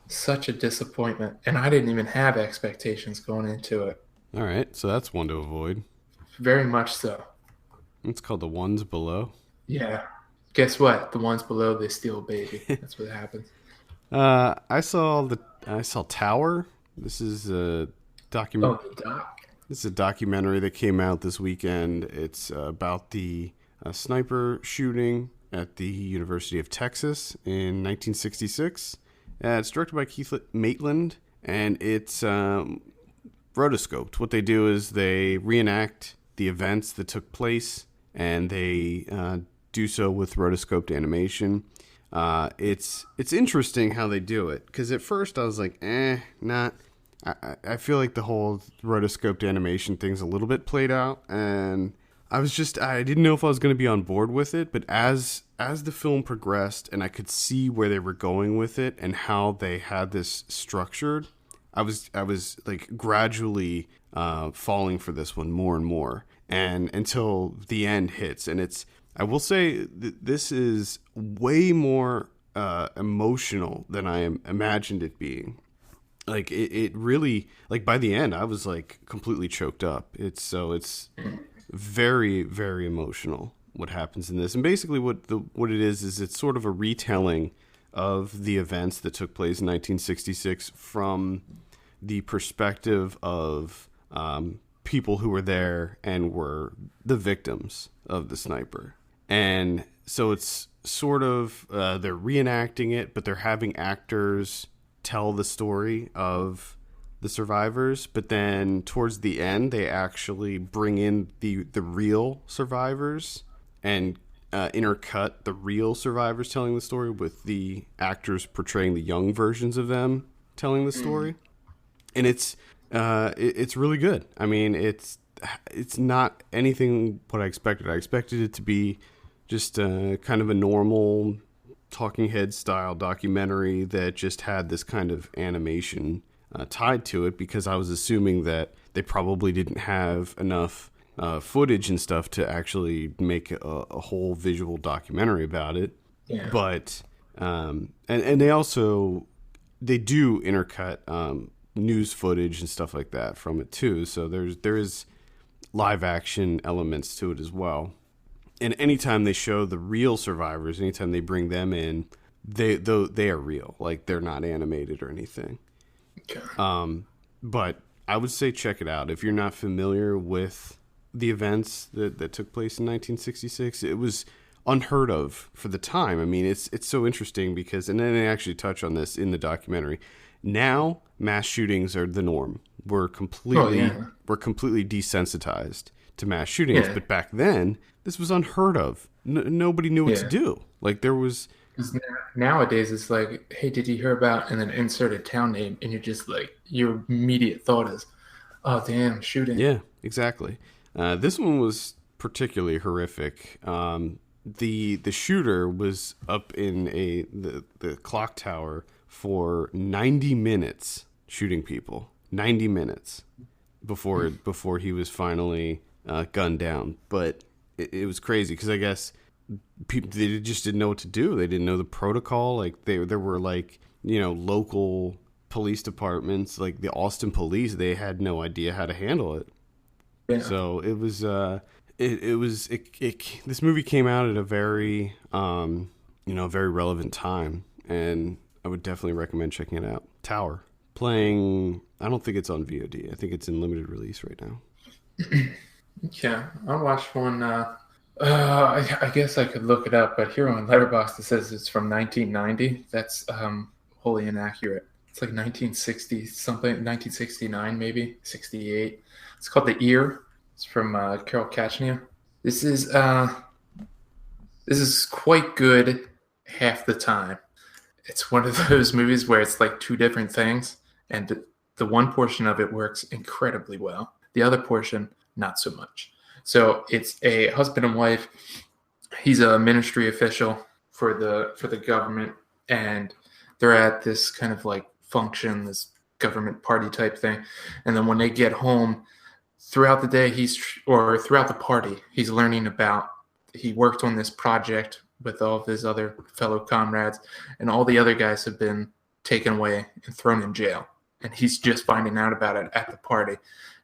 such a disappointment. And I didn't even have expectations going into it. all right. So that's one to avoid. Very much so. It's called The Ones Below. Yeah. Guess what? The ones below, they steal a baby. That's what happens. I saw Tower. This is a document. Oh, the doc. This is a documentary that came out this weekend. It's about the sniper shooting at the University of Texas in 1966. It's directed by Keith Maitland, and it's rotoscoped. What they do is they reenact the events that took place, and they do so with rotoscoped animation. It's interesting how they do it, because at first I was like, not. I feel like the whole rotoscoped animation thing's a little bit played out, and I didn't know if I was going to be on board with it, but as the film progressed and I could see where they were going with it and how they had this structured, I was like gradually falling for this one more and more, and until the end hits. And I will say this is way more emotional than I imagined it being. Like it really, like by the end I was like completely choked up. It's very, very emotional what happens in this. And basically what it is it's sort of a retelling of the events that took place in 1966 from the perspective of people who were there and were the victims of the sniper. And so it's sort of they're reenacting it, but they're having actors tell the story of the survivors, but then towards the end they actually bring in the real survivors and intercut the real survivors telling the story with the actors portraying the young versions of them telling the story. And it's really good. I mean, it's not anything what I expected. I expected it to be just kind of a normal talking head style documentary that just had this kind of animation tied to it, because I was assuming that they probably didn't have enough footage and stuff to actually make a whole visual documentary about it. Yeah. But and they do intercut news footage and stuff like that from it too. So there is live action elements to it as well. And anytime they show the real survivors, anytime they bring them in, they are real. Like, they're not animated or anything. Okay. But I would say check it out. If you're not familiar with the events that took place in 1966, it was unheard of for the time. I mean, it's so interesting because, and then they actually touch on this in the documentary. Now, mass shootings are the norm. We're completely desensitized to mass shootings, but back then, this was unheard of. Nobody knew what to do. Like there was. Nowadays, it's like, hey, did you hear about? And then insert a town name, and you're just like, your immediate thought is, oh damn, shooting. Yeah, exactly. This one was particularly horrific. The shooter was up in the clock tower for 90 minutes shooting people. 90 minutes before he was finally gunned down. But it was crazy because I guess people, they just didn't know what to do. They didn't know the protocol. Like there were like, local police departments, like the Austin police, they had no idea how to handle it. Yeah. So it was this movie came out at a very very relevant time, and I would definitely recommend checking it out. Tower, playing, I don't think it's on VOD. I think it's in limited release right now. Yeah, I watched one. I guess I could look it up, but here on Letterboxd it says it's from 1990. That's wholly inaccurate. It's like 1960 something, 1969 maybe, 68. It's called The Ear. It's from Carol Kachnia. This is quite good half the time. It's one of those movies where it's like two different things, and the one portion of it works incredibly well. The other portion, not so much. So it's a husband and wife. He's a ministry official for the government, and they're at this kind of like function, this government party type thing. And then when they get home, throughout the day, throughout the party, he's learning about, he worked on this project with all of his other fellow comrades, and all the other guys have been taken away and thrown in jail. And he's just finding out about it at the party.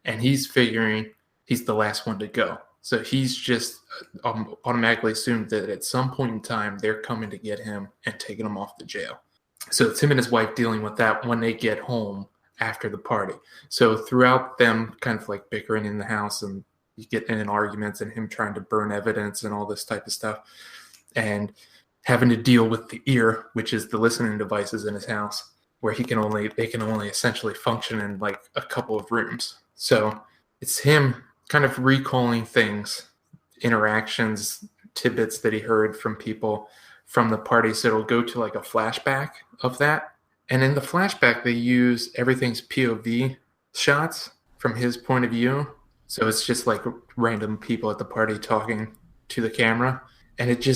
And he's figuring he's the last one to go. So he's just automatically assumed that at some point in time, they're coming to get him and taking him off to jail. So it's him and his wife dealing with that when they get home after the party. So throughout them kind of like bickering in the house, and you get in arguments, and him trying to burn evidence and all this type of stuff, and having to deal with the ear, which is the listening devices in his house, where they can only essentially function in like a couple of rooms. So it's him kind of recalling things, interactions, tidbits that he heard from people from the party. So it'll go to like a flashback of that. And in the flashback, they use everything's POV shots from his point of view. So it's just like random people at the party talking to the camera. And it's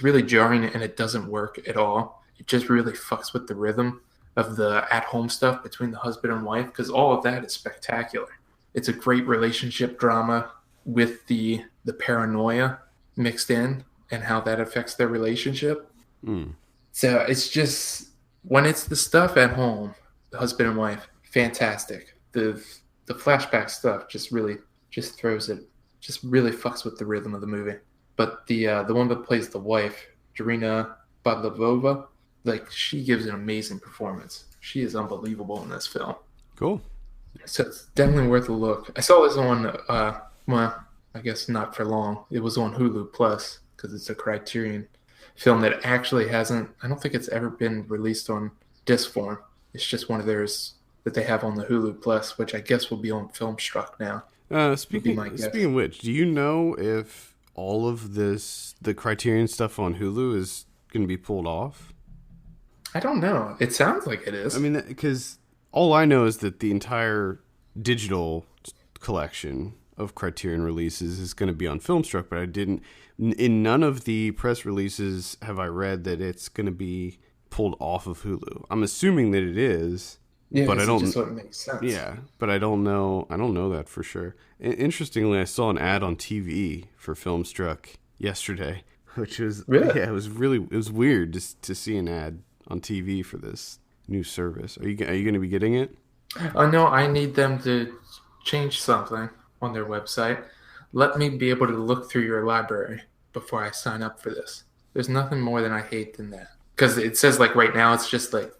really jarring, and it doesn't work at all. It just really fucks with the rhythm of the at-home stuff between the husband and wife, because all of that is spectacular. It's a great relationship drama with the paranoia mixed in and how that affects their relationship. So it's just, when it's the stuff at home, the husband and wife, fantastic. The flashback stuff just throws it, just really fucks with the rhythm of the movie. But the one that plays the wife, Jarina Badlavova, like, she gives an amazing performance. She is unbelievable in this film. Cool. So it's definitely worth a look. I saw this on, well, I guess not for long. It was on Hulu Plus, because it's a Criterion film that actually hasn't, I don't think it's ever been released on disc form. It's just one of theirs that they have on the Hulu Plus, which I guess will be on Filmstruck now. Speaking of which, do you know if all of the Criterion stuff on Hulu is going to be pulled off? I don't know. It sounds like it is. I mean, because all I know is that the entire digital collection of Criterion releases is going to be on Filmstruck, but in none of the press releases have I read that it's going to be pulled off of Hulu. I'm assuming that it is. Yeah, but I don't. Just what makes sense. Yeah, but I don't know. I don't know that for sure. Interestingly, I saw an ad on TV for Filmstruck yesterday, which was really, yeah, it was weird just to see an ad on TV for this new service. Are you going to be getting it? No, I need them to change something on their website. Let me be able to look through your library before I sign up for this. There's nothing more than I hate than that, because it says like right now it's just like,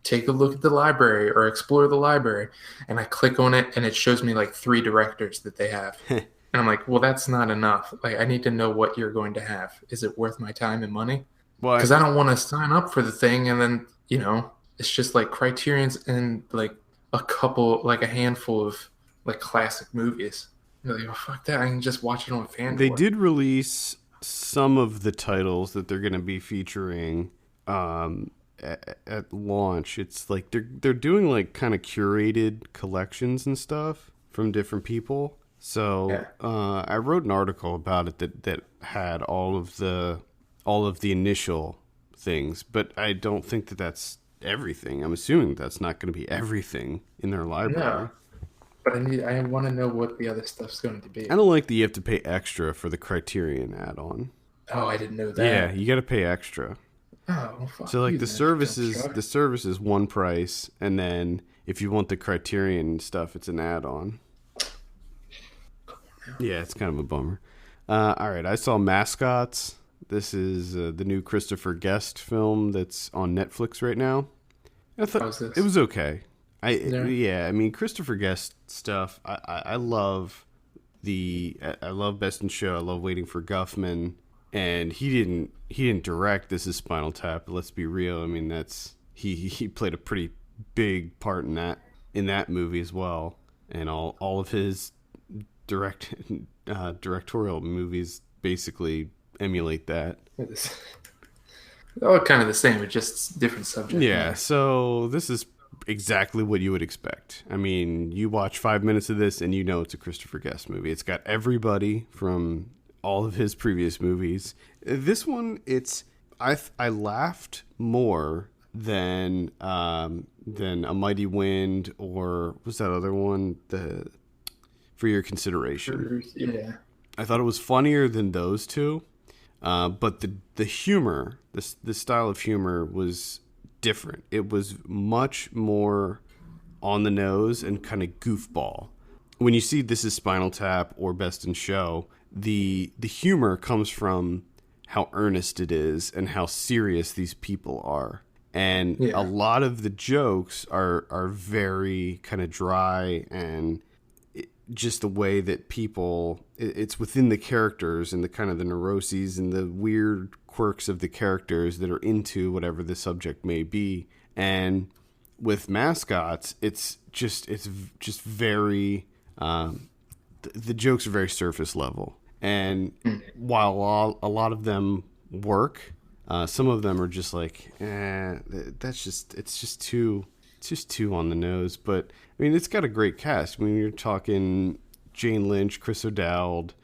take a look at the library or explore the library. And I click on it and it shows me like 3 directors that they have. And I'm like, well, that's not enough. Like, I need to know what you're going to have. Is it worth my time and money? Well, Because I don't want to sign up for the thing and then, it's just like Criterion's and like like a handful of like classic movies. You're like, oh, fuck that. I can just watch it on they Fandor. did release some of the titles that they're going to be featuring at launch. It's like they're doing like kind of curated collections and stuff from different people. So Yeah. I wrote an article about it that had all of the initial things, but I don't think that that's everything. I'm assuming that's not going to be everything in their library. No. But I want to know what the other stuff's going to be. I don't like that you have to pay extra for the Criterion add-on. Oh, I didn't know Yeah, that. you got to pay extra. Oh, well, fuck So like you then, Chuck. the service is one price, and then if you want the Criterion stuff, it's an add-on. Yeah, it's kind of a bummer. All right, I saw Mascots. This is the new Christopher Guest film that's on Netflix right now. I thought How's this? it was okay. Yeah. Yeah, I mean Christopher Guest stuff. I love I love Best in Show. I love Waiting for Guffman, and he didn't direct This Is Spinal Tap. But let's be real. I mean he played a pretty big part in that movie as well, and all of his directorial movies basically emulate that. It's all kind of the same, but just different subject Yeah, matter. so this is exactly what you would expect. I mean, you watch 5 minutes of this and you know it's a Christopher Guest movie. It's got everybody from all of his previous movies. This one, I laughed more than A Mighty Wind, or was that other one, the For Your Consideration. Yeah. I thought it was funnier than those two. But the humor, the style of humor was different. It was much more on the nose and kind of goofball. When you see This Is Spinal Tap or Best in Show, the humor comes from how earnest it is and how serious these people are. And a Yeah. lot of the jokes are very kind of dry, and just the way that it's within the characters and the kind of the neuroses and the weird quirks of the characters that are into whatever the subject may be. And with Mascots, it's just very the jokes are very surface level, and while a lot of them work, some of them are just like it's just too on the nose. But I mean, it's got a great cast. I mean, you're talking Jane Lynch, Chris O'Dowd,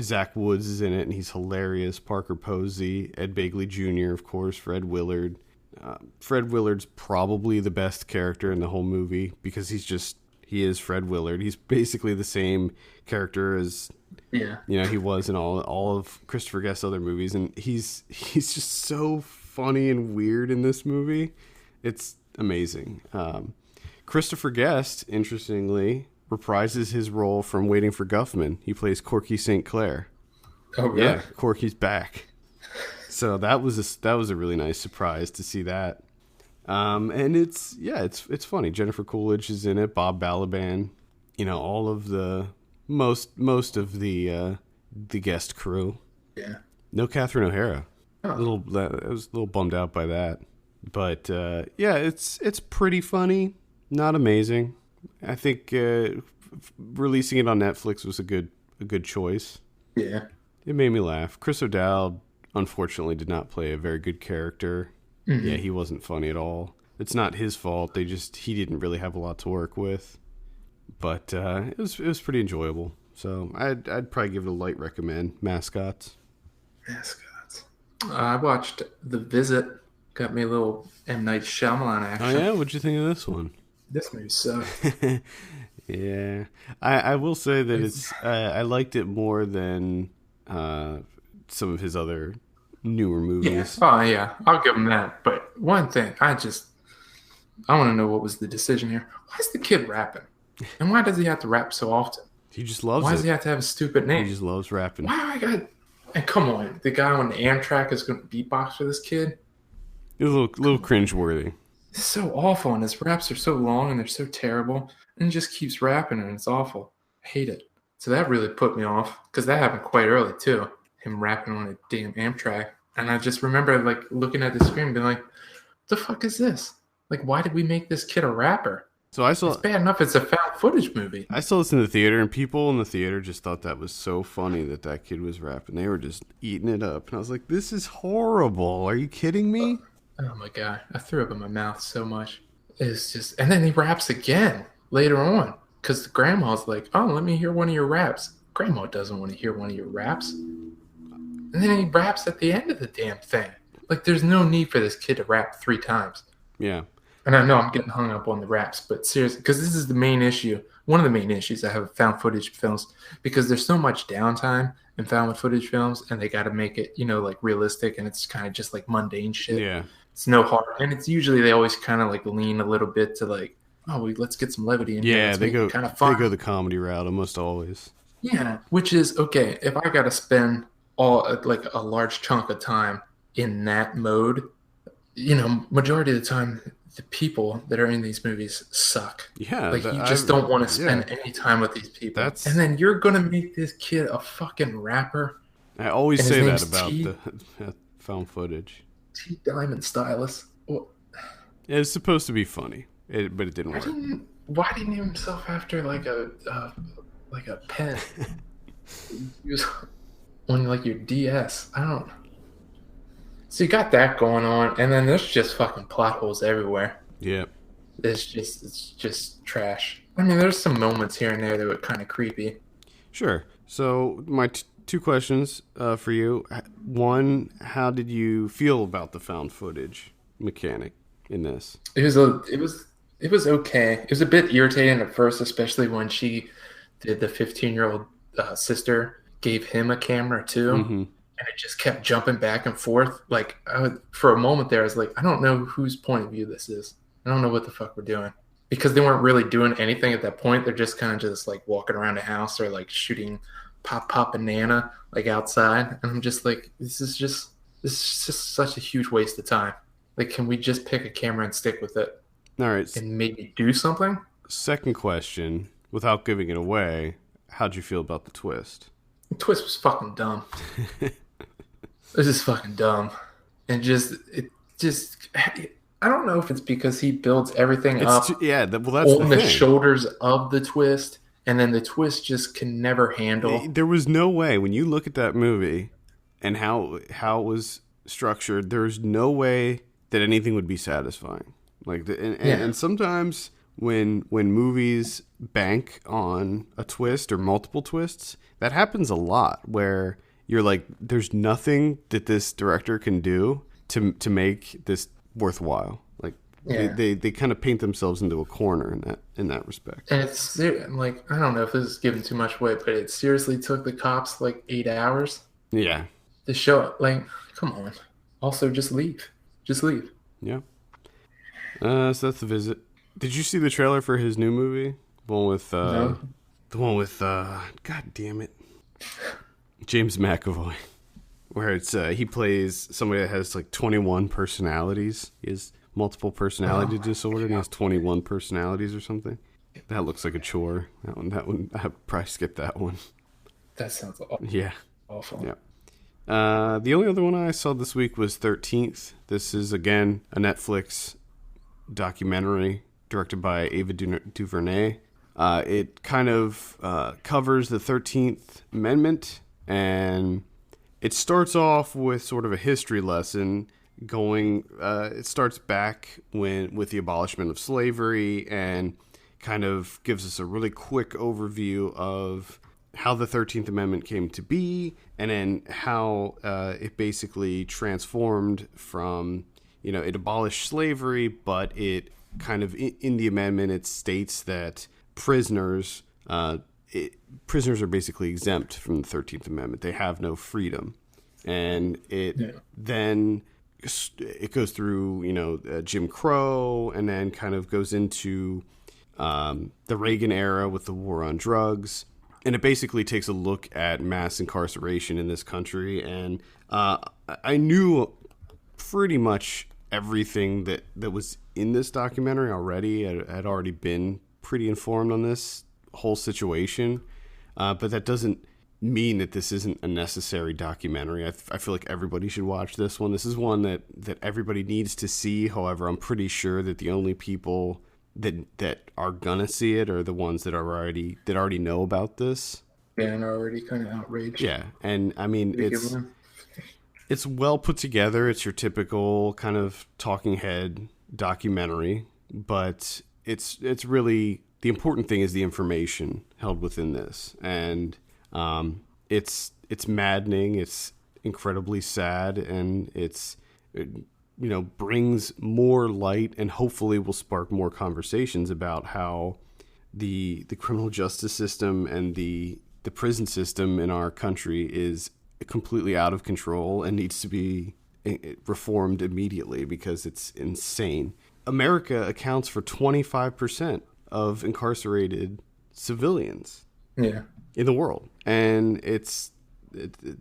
Zach Woods is in it, and he's hilarious. Parker Posey, Ed Begley Jr., of course, Fred Willard. Fred Willard's probably the best character in the whole movie because he is Fred Willard. He's basically the same character as Yeah. he was in all of Christopher Guest's other movies, and he's just so funny and weird in this movie. It's amazing. Christopher Guest, interestingly, reprises his role from Waiting for Guffman. He plays Corky St. Clair. Oh, really? Yeah, Corky's back. So that was a really nice surprise to see that. And it's funny. Jennifer Coolidge is in it. Bob Balaban. All of the most of the guest crew. Yeah. No Catherine O'Hara. Oh. I was a little bummed out by that. But yeah, it's pretty funny. Not amazing. I think releasing it on Netflix was a good choice. Yeah. It made me laugh. Chris O'Dowd, unfortunately, did not play a very good character. Mm-hmm. Yeah, he wasn't funny at all. It's not his fault. He didn't really have a lot to work with. But it was pretty enjoyable. So I'd probably give it a light recommend. Mascots. Mascots. I watched The Visit. Got me a little M. Night Shyamalan action. Oh yeah, what'd you think of this one? This movie sucked. Yeah, I will say that I liked it more than some of his other newer Yeah. movies. Oh, yeah. I'll give him that. But one thing, I want to know what was the decision here. Why is the kid rapping? And why does he have to rap so often? He just loves Why it. does he have to have a stupid He name? just loves rapping. Why I got? And come on, the guy on the Amtrak is going to beatbox for this kid. It was a little cringeworthy. It's so awful, and his raps are so long and they're so terrible, and he just keeps rapping, and it's awful. I hate it. So that really put me off because that happened quite early too. Him rapping on a damn Amtrak. And I just remember like looking at the screen and being like, what the fuck is this? Like, why did we make this kid a rapper? So It's bad enough it's a found footage movie. I saw this in the theater, and people in the theater just thought that was so funny that kid was rapping. They were just eating it up. And I was like, this is horrible. Are you kidding me? Oh my God. I threw up in my mouth so much. It's just, and then he raps again later on because the grandma's like, oh, let me hear one of your raps. Grandma doesn't want to hear one of your raps. And then he raps at the end of the damn thing. Like, there's no need for this kid to rap 3 times. Yeah. And I know I'm getting hung up on the raps, but seriously, because this is the main issue, one of the main issues I have with found footage films, because there's so much downtime in found footage films, and they got to make it, like realistic, and it's kind of just like mundane shit. Yeah. It's no heart, and it's usually they always kind of like lean a little bit to like, let's get some levity in here. Yeah, they go kind of fun. They go the comedy route almost always. Yeah, which is okay. If I got to spend like a large chunk of time in that mode, majority of the time, the people that are in these movies suck. Yeah. Like, you just don't want to spend any time with these people. And then you're going to make this kid a fucking rapper. I always say that about the found footage. T. Diamond Stylus. Well, it's supposed to be funny, but it didn't work. Why didn't he name himself after like a pen? He was on like your DS. I don't know. So you got that going on, and then there's just fucking plot holes everywhere. Yeah. It's just trash. I mean, there's some moments here and there that were kind of creepy. Sure. So my 2 questions for you. One, how did you feel about the found footage mechanic in this? It was okay. It was a bit irritating at first, especially when she did the 15-year-old sister gave him a camera too. Mm-hmm. And it just kept jumping back and forth. Like, for a moment there, I was like, I don't know whose point of view this is. I don't know what the fuck we're doing. Because they weren't really doing anything at that point. They're just kind of just like walking around the house or like shooting pop banana like outside. And I'm just like, this is just such a huge waste of time. Like, can we just pick a camera and stick with it? All right. And maybe do something? Second question, without giving it away, how'd you feel about the twist? The twist was fucking dumb. This is fucking dumb. And I don't know if it's because he builds everything up that's on the shoulders of the twist, and then the twist just can never handle. There was no way, when you look at that movie and how it was structured, there's no way that anything would be satisfying. Like, and sometimes when movies bank on a twist or multiple twists, that happens a lot, where you're like, there's nothing that this director can do to make this worthwhile. Like, they kind of paint themselves into a corner in that respect. And it's like, I don't know if this is giving too much away, but it seriously took the cops like 8 hours. Yeah. To show it. Like, come on. Also, just leave. Yeah. So that's The Visit. Did you see the trailer for his new movie? No. The one with God damn it, James McAvoy, where it's he plays somebody that has like 21 personalities. He has multiple personality disorder, and he has 21 personalities or something. That looks like a chore. That one, I'd probably skip that one. That sounds awful. Yeah. Awful. Yeah. The only other one I saw this week was 13th. This is, again, a Netflix documentary directed by Ava DuVernay. It kind of covers the 13th Amendment, and it starts off with sort of a history lesson it starts back with the abolishment of slavery, and kind of gives us a really quick overview of how the 13th Amendment came to be, and then how it basically transformed from, it abolished slavery, but it kind of, in the amendment, it states that prisoners are basically exempt from the 13th Amendment. They have no freedom. And then it goes through, Jim Crow, and then kind of goes into the Reagan era with the war on drugs. And it basically takes a look at mass incarceration in this country. And I knew pretty much everything that was in this documentary already. I had already been pretty informed on this whole situation. But that doesn't mean that this isn't a necessary documentary. I feel like everybody should watch this one. This is one that everybody needs to see. However, I'm pretty sure that the only people that are gonna see it are the ones that already know about this. Yeah, and are already kind of outraged. Yeah, and I mean it's well put together. It's your typical kind of talking head documentary, but it's really the important thing is the information held within this, and it's maddening. It's incredibly sad, and it brings more light and hopefully will spark more conversations about how the criminal justice system and the prison system in our country is completely out of control and needs to be reformed immediately because it's insane. America accounts for 25% of incarcerated civilians in the world, and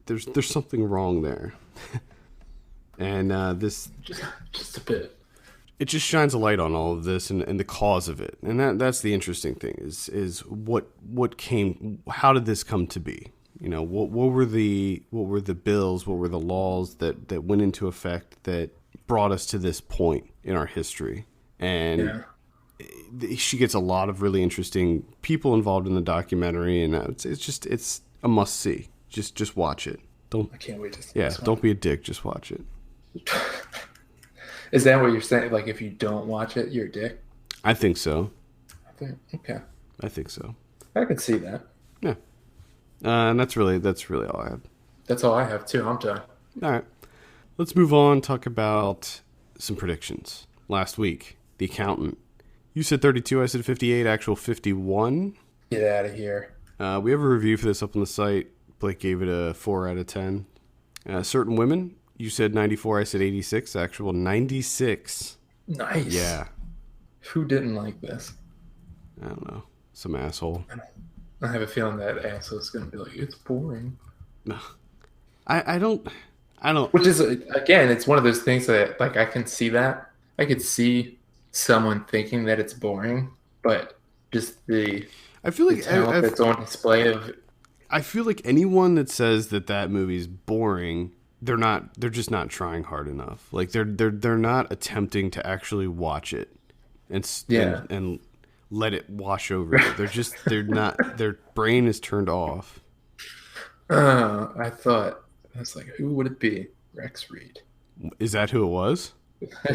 there's something wrong there. And this just a bit. It just shines a light on all of this and the cause of it, and that's the interesting thing is how did this come to be? What were the bills, what were the laws that went into effect that brought us to this point in our history? And she gets a lot of really interesting people involved in the documentary, and it's a must see. Just watch it. I can't wait to see this one. Don't be a dick. Just watch it. Is that what you're saying? Like, if you don't watch it, you're a dick? I think so. Okay. I think so. I can see that. Yeah. And that's really all I have. That's all I have too. I'm done. All right. Let's move on. Talk about some predictions. Last week, The Accountant. You said 32. I said 58. Actual 51. Get out of here. We have a review for this up on the site. Blake gave it a 4 out of 10. Certain Women. You said 94. I said 86. Actual 96. Nice. Yeah. Who didn't like this? I don't know. Some asshole. I have a feeling that asshole's going to be like, it's boring. No. I don't. Which is, again, it's one of those things that, like, I can see that. I could see someone thinking that it's boring, but just I feel like talent that's on display of. I feel like anyone that says that movie's boring, they're just not trying hard enough. Like they're not attempting to actually watch it and let it wash over you. They're not, their brain is turned off. I was like, who would it be? Rex Reed. Is that who it was?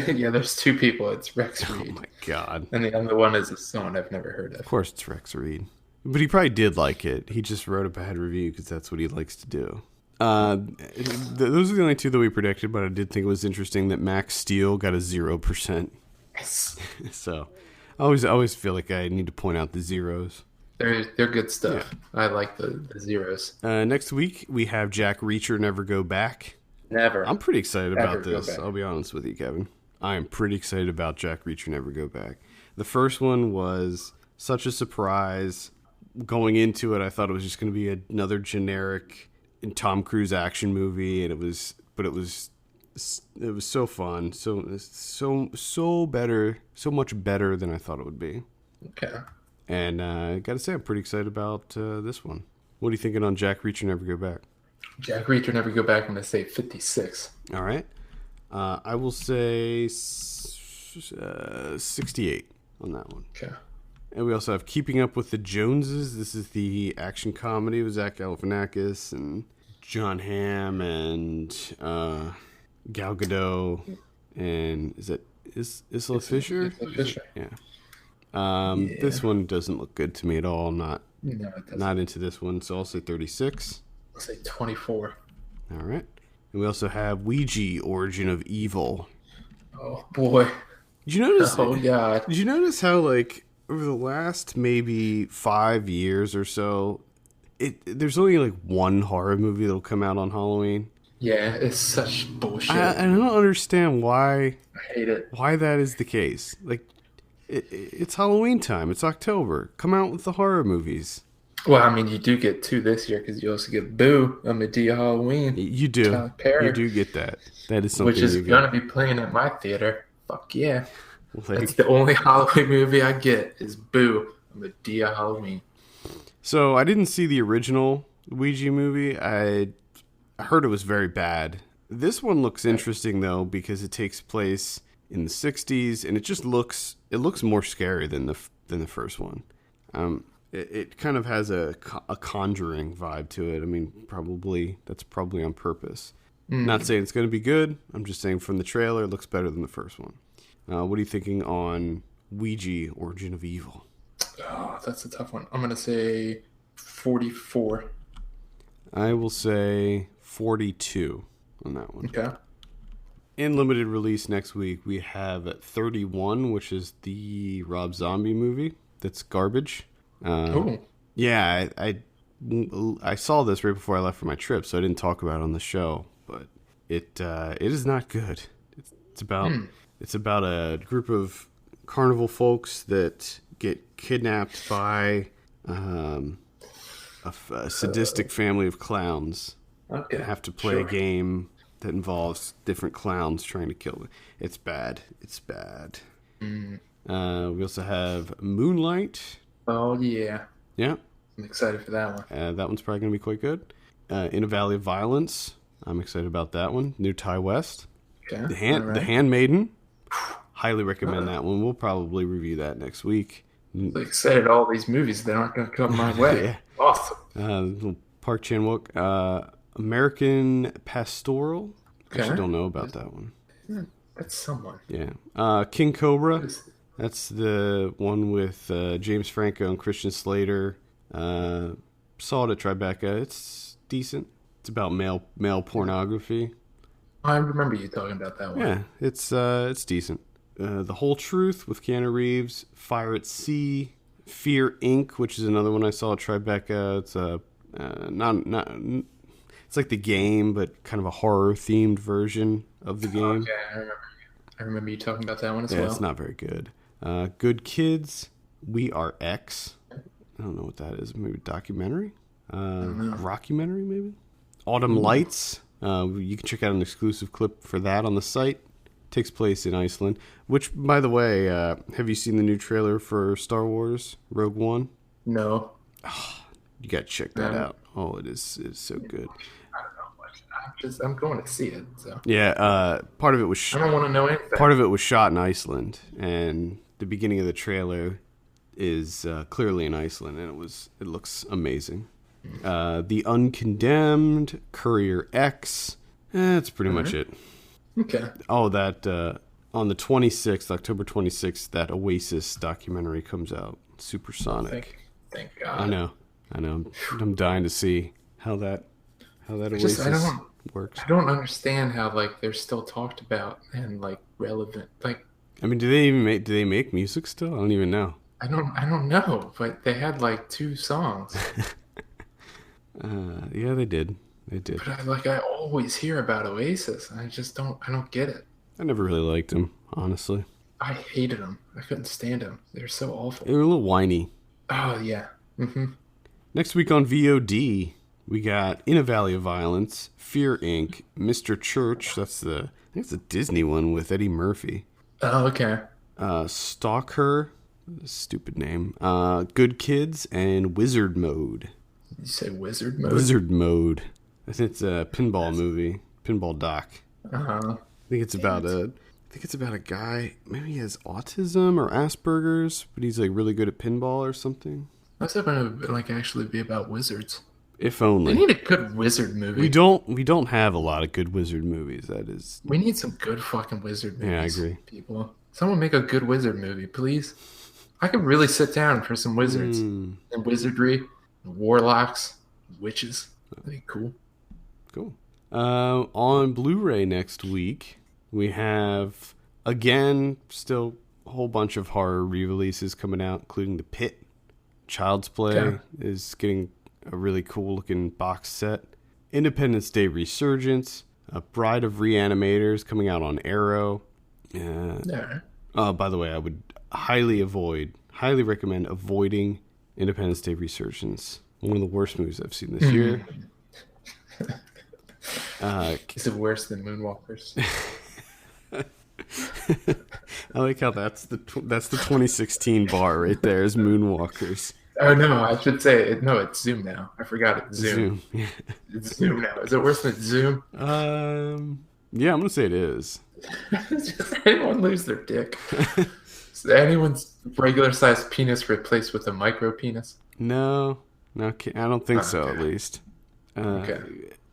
Yeah, there's two people. It's Rex Reed. Oh my god. And the other one is a song I've never heard of. Of course it's Rex Reed. But he probably did like it. He just wrote a bad review because that's what he likes to do. Those are the only two that we predicted, but I did think it was interesting that Max Steel got a 0%. Yes. So I always feel like I need to point out the zeros. They're good stuff. Yeah. I like the zeros. Next week, we have Jack Reacher Never Go Back. Never. I'm pretty excited about this. I'll be honest with you, Kevin. I am pretty excited about Jack Reacher Never Go Back. The first one was such a surprise. Going into it, I thought it was just going to be another generic Tom Cruise action movie, and it was so fun, so better, so much better than I thought it would be. Okay. And I got to say, I'm pretty excited about this one. What are you thinking on Jack Reacher Never Go Back? Jack Reacher Never Go Back. I'm going to say 56. All right. I will say 68 on that one. Okay. And we also have Keeping Up with the Joneses. This is the action comedy with Zach Galifianakis and John Hamm and Gal Gadot. And is it Isla Fisher? Isla Fisher. Yeah. This one doesn't look good to me at all. No, it doesn't. Not into this one. So I'll say 36. I'll say 24. All right. And we also have Ouija, Origin of Evil. Oh, boy. Did you notice? Oh, God. Did you notice how, like, over the last maybe 5 years or so, there's only like one horror movie that'll come out on Halloween? Yeah, it's such bullshit. I don't understand why. I hate it. Why that is the case. Like, it's Halloween time. It's October. Come out with the horror movies. Well, I mean, you do get two this year because you also get Boo on Madea Halloween. You do. You do get that. That is something. Which is going to be playing at my theater. Fuck yeah. That's the only Halloween movie I get is Boo on Madea Halloween. So I didn't see the original Ouija movie. I heard it was very bad. This one looks interesting though because it takes place in the '60s and it looks more scary than the first one. It kind of has a Conjuring vibe to it. I mean, that's probably on purpose. Not saying it's going to be good. I'm just saying from the trailer, it looks better than the first one. What are you thinking on Ouija, Origin of Evil? Oh, that's a tough one. I'm going to say 44. I will say 42 on that one. Okay. In limited release next week, we have 31, which is the Rob Zombie movie. That's garbage. Yeah, I saw this right before I left for my trip, so I didn't talk about it on the show. But it is not good. It's about a group of carnival folks that get kidnapped by a sadistic family of clowns. Okay. And have to play a game that involves different clowns trying to kill them. It's bad. It's bad. We also have Moonlight. Oh, yeah. Yeah. I'm excited for that one. That one's probably going to be quite good. In a Valley of Violence. I'm excited about that one. New Ty West. Okay. The Handmaiden. Highly recommend that one. We'll probably review that next week. I'm excited all these movies that aren't going to come my way. Yeah. Awesome. Park Chan-wook. American Pastoral. Okay. I actually don't know about that one. That's someone. Yeah. King Cobra. That's the one with James Franco and Christian Slater. Saw it at Tribeca. It's decent. It's about male pornography. I remember you talking about that one. Yeah, it's decent. The Whole Truth with Keanu Reeves. Fire at Sea. Fear Inc., which is another one I saw at Tribeca. It's it's like the game, but kind of a horror themed version of the game. Okay, I remember you talking about that one as well. Yeah, it's not very good. Good Kids, We Are X. I don't know what that is. Maybe a documentary? Rockumentary, maybe? Autumn Lights. You can check out an exclusive clip for that on the site. Takes place in Iceland. Which, by the way, have you seen the new trailer for Star Wars Rogue One? No. Oh, you got to check that out. Oh, it's so good. I don't know much. I'm going to see it. So. Yeah, part of it was. I don't want to know anything. Part of it was shot in Iceland, and the beginning of the trailer is clearly in Iceland, and it looks amazing. The Uncondemned, Courier X. That's pretty much it. Okay. Oh, that on the 26th, October 26th, that Oasis documentary comes out. Supersonic. Thank God. I know. I'm dying to see how that Oasis works. I don't understand how they're still talked about and relevant. I mean, do they make music still? I don't even know. I don't know, but they had 2 songs. Yeah, they did. But I always hear about Oasis. I just don't get it. I never really liked them, honestly. I hated them. I couldn't stand them. They're so awful. They were a little whiny. Oh, yeah. Mm-hmm. Next week on VOD, we got In a Valley of Violence, Fear Inc., Mr. Church. I think it's a Disney one with Eddie Murphy. Oh, okay. Stalk Her, stupid name. Good Kids, and Wizard Mode. Did you say Wizard Mode? Wizard Mode. I think it's a pinball movie, pinball doc. Uh-huh. I think it's about a guy. Maybe he has autism or Asperger's, but he's really good at pinball or something. I was hoping it would actually be about wizards. If only. We need a good wizard movie. We don't have a lot of good wizard movies. That is. We need some good fucking wizard movies. Yeah, I agree. People, someone make a good wizard movie, please. I could really sit down for some wizards and wizardry, and warlocks, witches. That'd be cool. Cool. On Blu-ray next week, we have again still a whole bunch of horror re-releases coming out, including The Pit. Child's Play is getting a really cool looking box set. Independence Day Resurgence, A Bride of Reanimators coming out on Arrow. By the way, I would highly recommend avoiding Independence Day Resurgence. One of the worst movies I've seen this year. Is it worse than Moonwalkers? I like how that's the 2016 bar right there is Moonwalkers. Oh no, I should say it. No, it's Zoom now. I forgot it's Zoom. Zoom. It's Zoom now. Is it worse than Zoom? Yeah, I'm gonna say it is. Does anyone lose their dick? Is anyone's regular sized penis replaced with a micro penis? No, I don't think so. Okay. At least. Okay.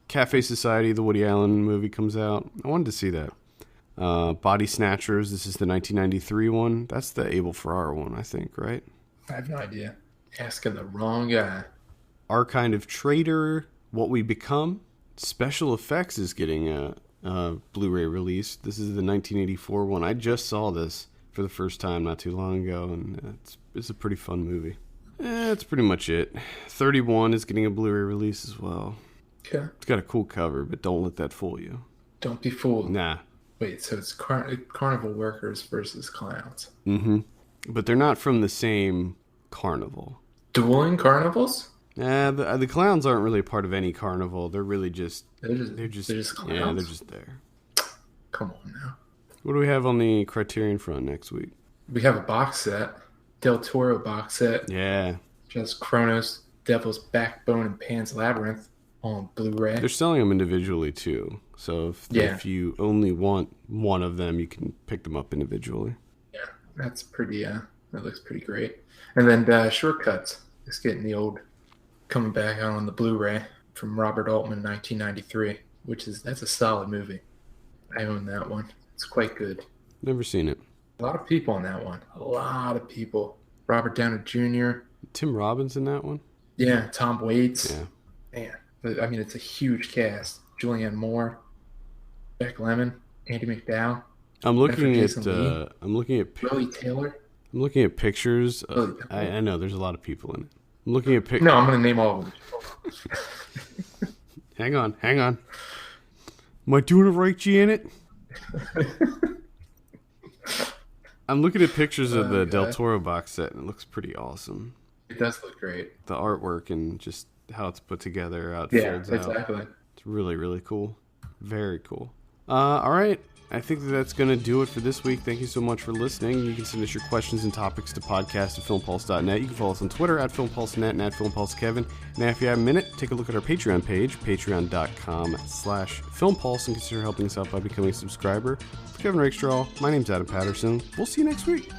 Cafe Society, the Woody Allen movie, comes out. I wanted to see that. Body Snatchers. This is the 1993 one. That's the Abel Ferrara one, I think, right? I have no idea. Asking the wrong guy. Our Kind of Traitor, What We Become. Special Effects is getting a Blu-ray release. This is the 1984 one. I just saw this for the first time not too long ago, and it's a pretty fun movie. That's pretty much it. 31 is getting a Blu-ray release as well. Okay. It's got a cool cover, but don't let that fool you. Don't be fooled. Nah. Wait, so it's carnival workers versus clowns. Mm-hmm. But they're not from the same carnival. Dueling carnivals? The clowns aren't really a part of any carnival. They're really just... They're just clowns? Yeah, they're just there. Come on now. What do we have on the Criterion front next week? We have a box set. Del Toro box set. Yeah. Just Kronos, Devil's Backbone, and Pan's Labyrinth on Blu-ray. They're selling them individually, too. So if you only want one of them, you can pick them up individually. Yeah, that's pretty... that looks pretty great. And then Shortcuts is getting the old... coming back out on the Blu-ray from Robert Altman, 1993, that's a solid movie. I own that one. It's quite good. Never seen it. A lot of people in that one. A lot of people. Robert Downey Jr. Tim Robbins in that one? Yeah, Tom Waits. Yeah. Man, I mean, it's a huge cast. Julianne Moore, Beck Lemon, Andy McDowell. I'm looking at Lily Taylor. I'm looking at pictures. I know there's a lot of people in it. I'm looking at pictures. No, I'm going to name all of them. Hang on. Am I doing it right, Janet? I'm looking at pictures of the Del Toro box set, and it looks pretty awesome. It does look great. The artwork and just how it's put together, how it folds exactly. out. It's really, really cool. Very cool. All right. I think that's going to do it for this week. Thank you so much for listening. You can send us your questions and topics to podcast@filmpulse.net. You can follow us on Twitter @FilmPulseNet and @FilmPulseKevin. And if you have a minute, take a look at our Patreon page, patreon.com/FilmPulse, and consider helping us out by becoming a subscriber. For Kevin Rakestraw, my name's Adam Patterson. We'll see you next week.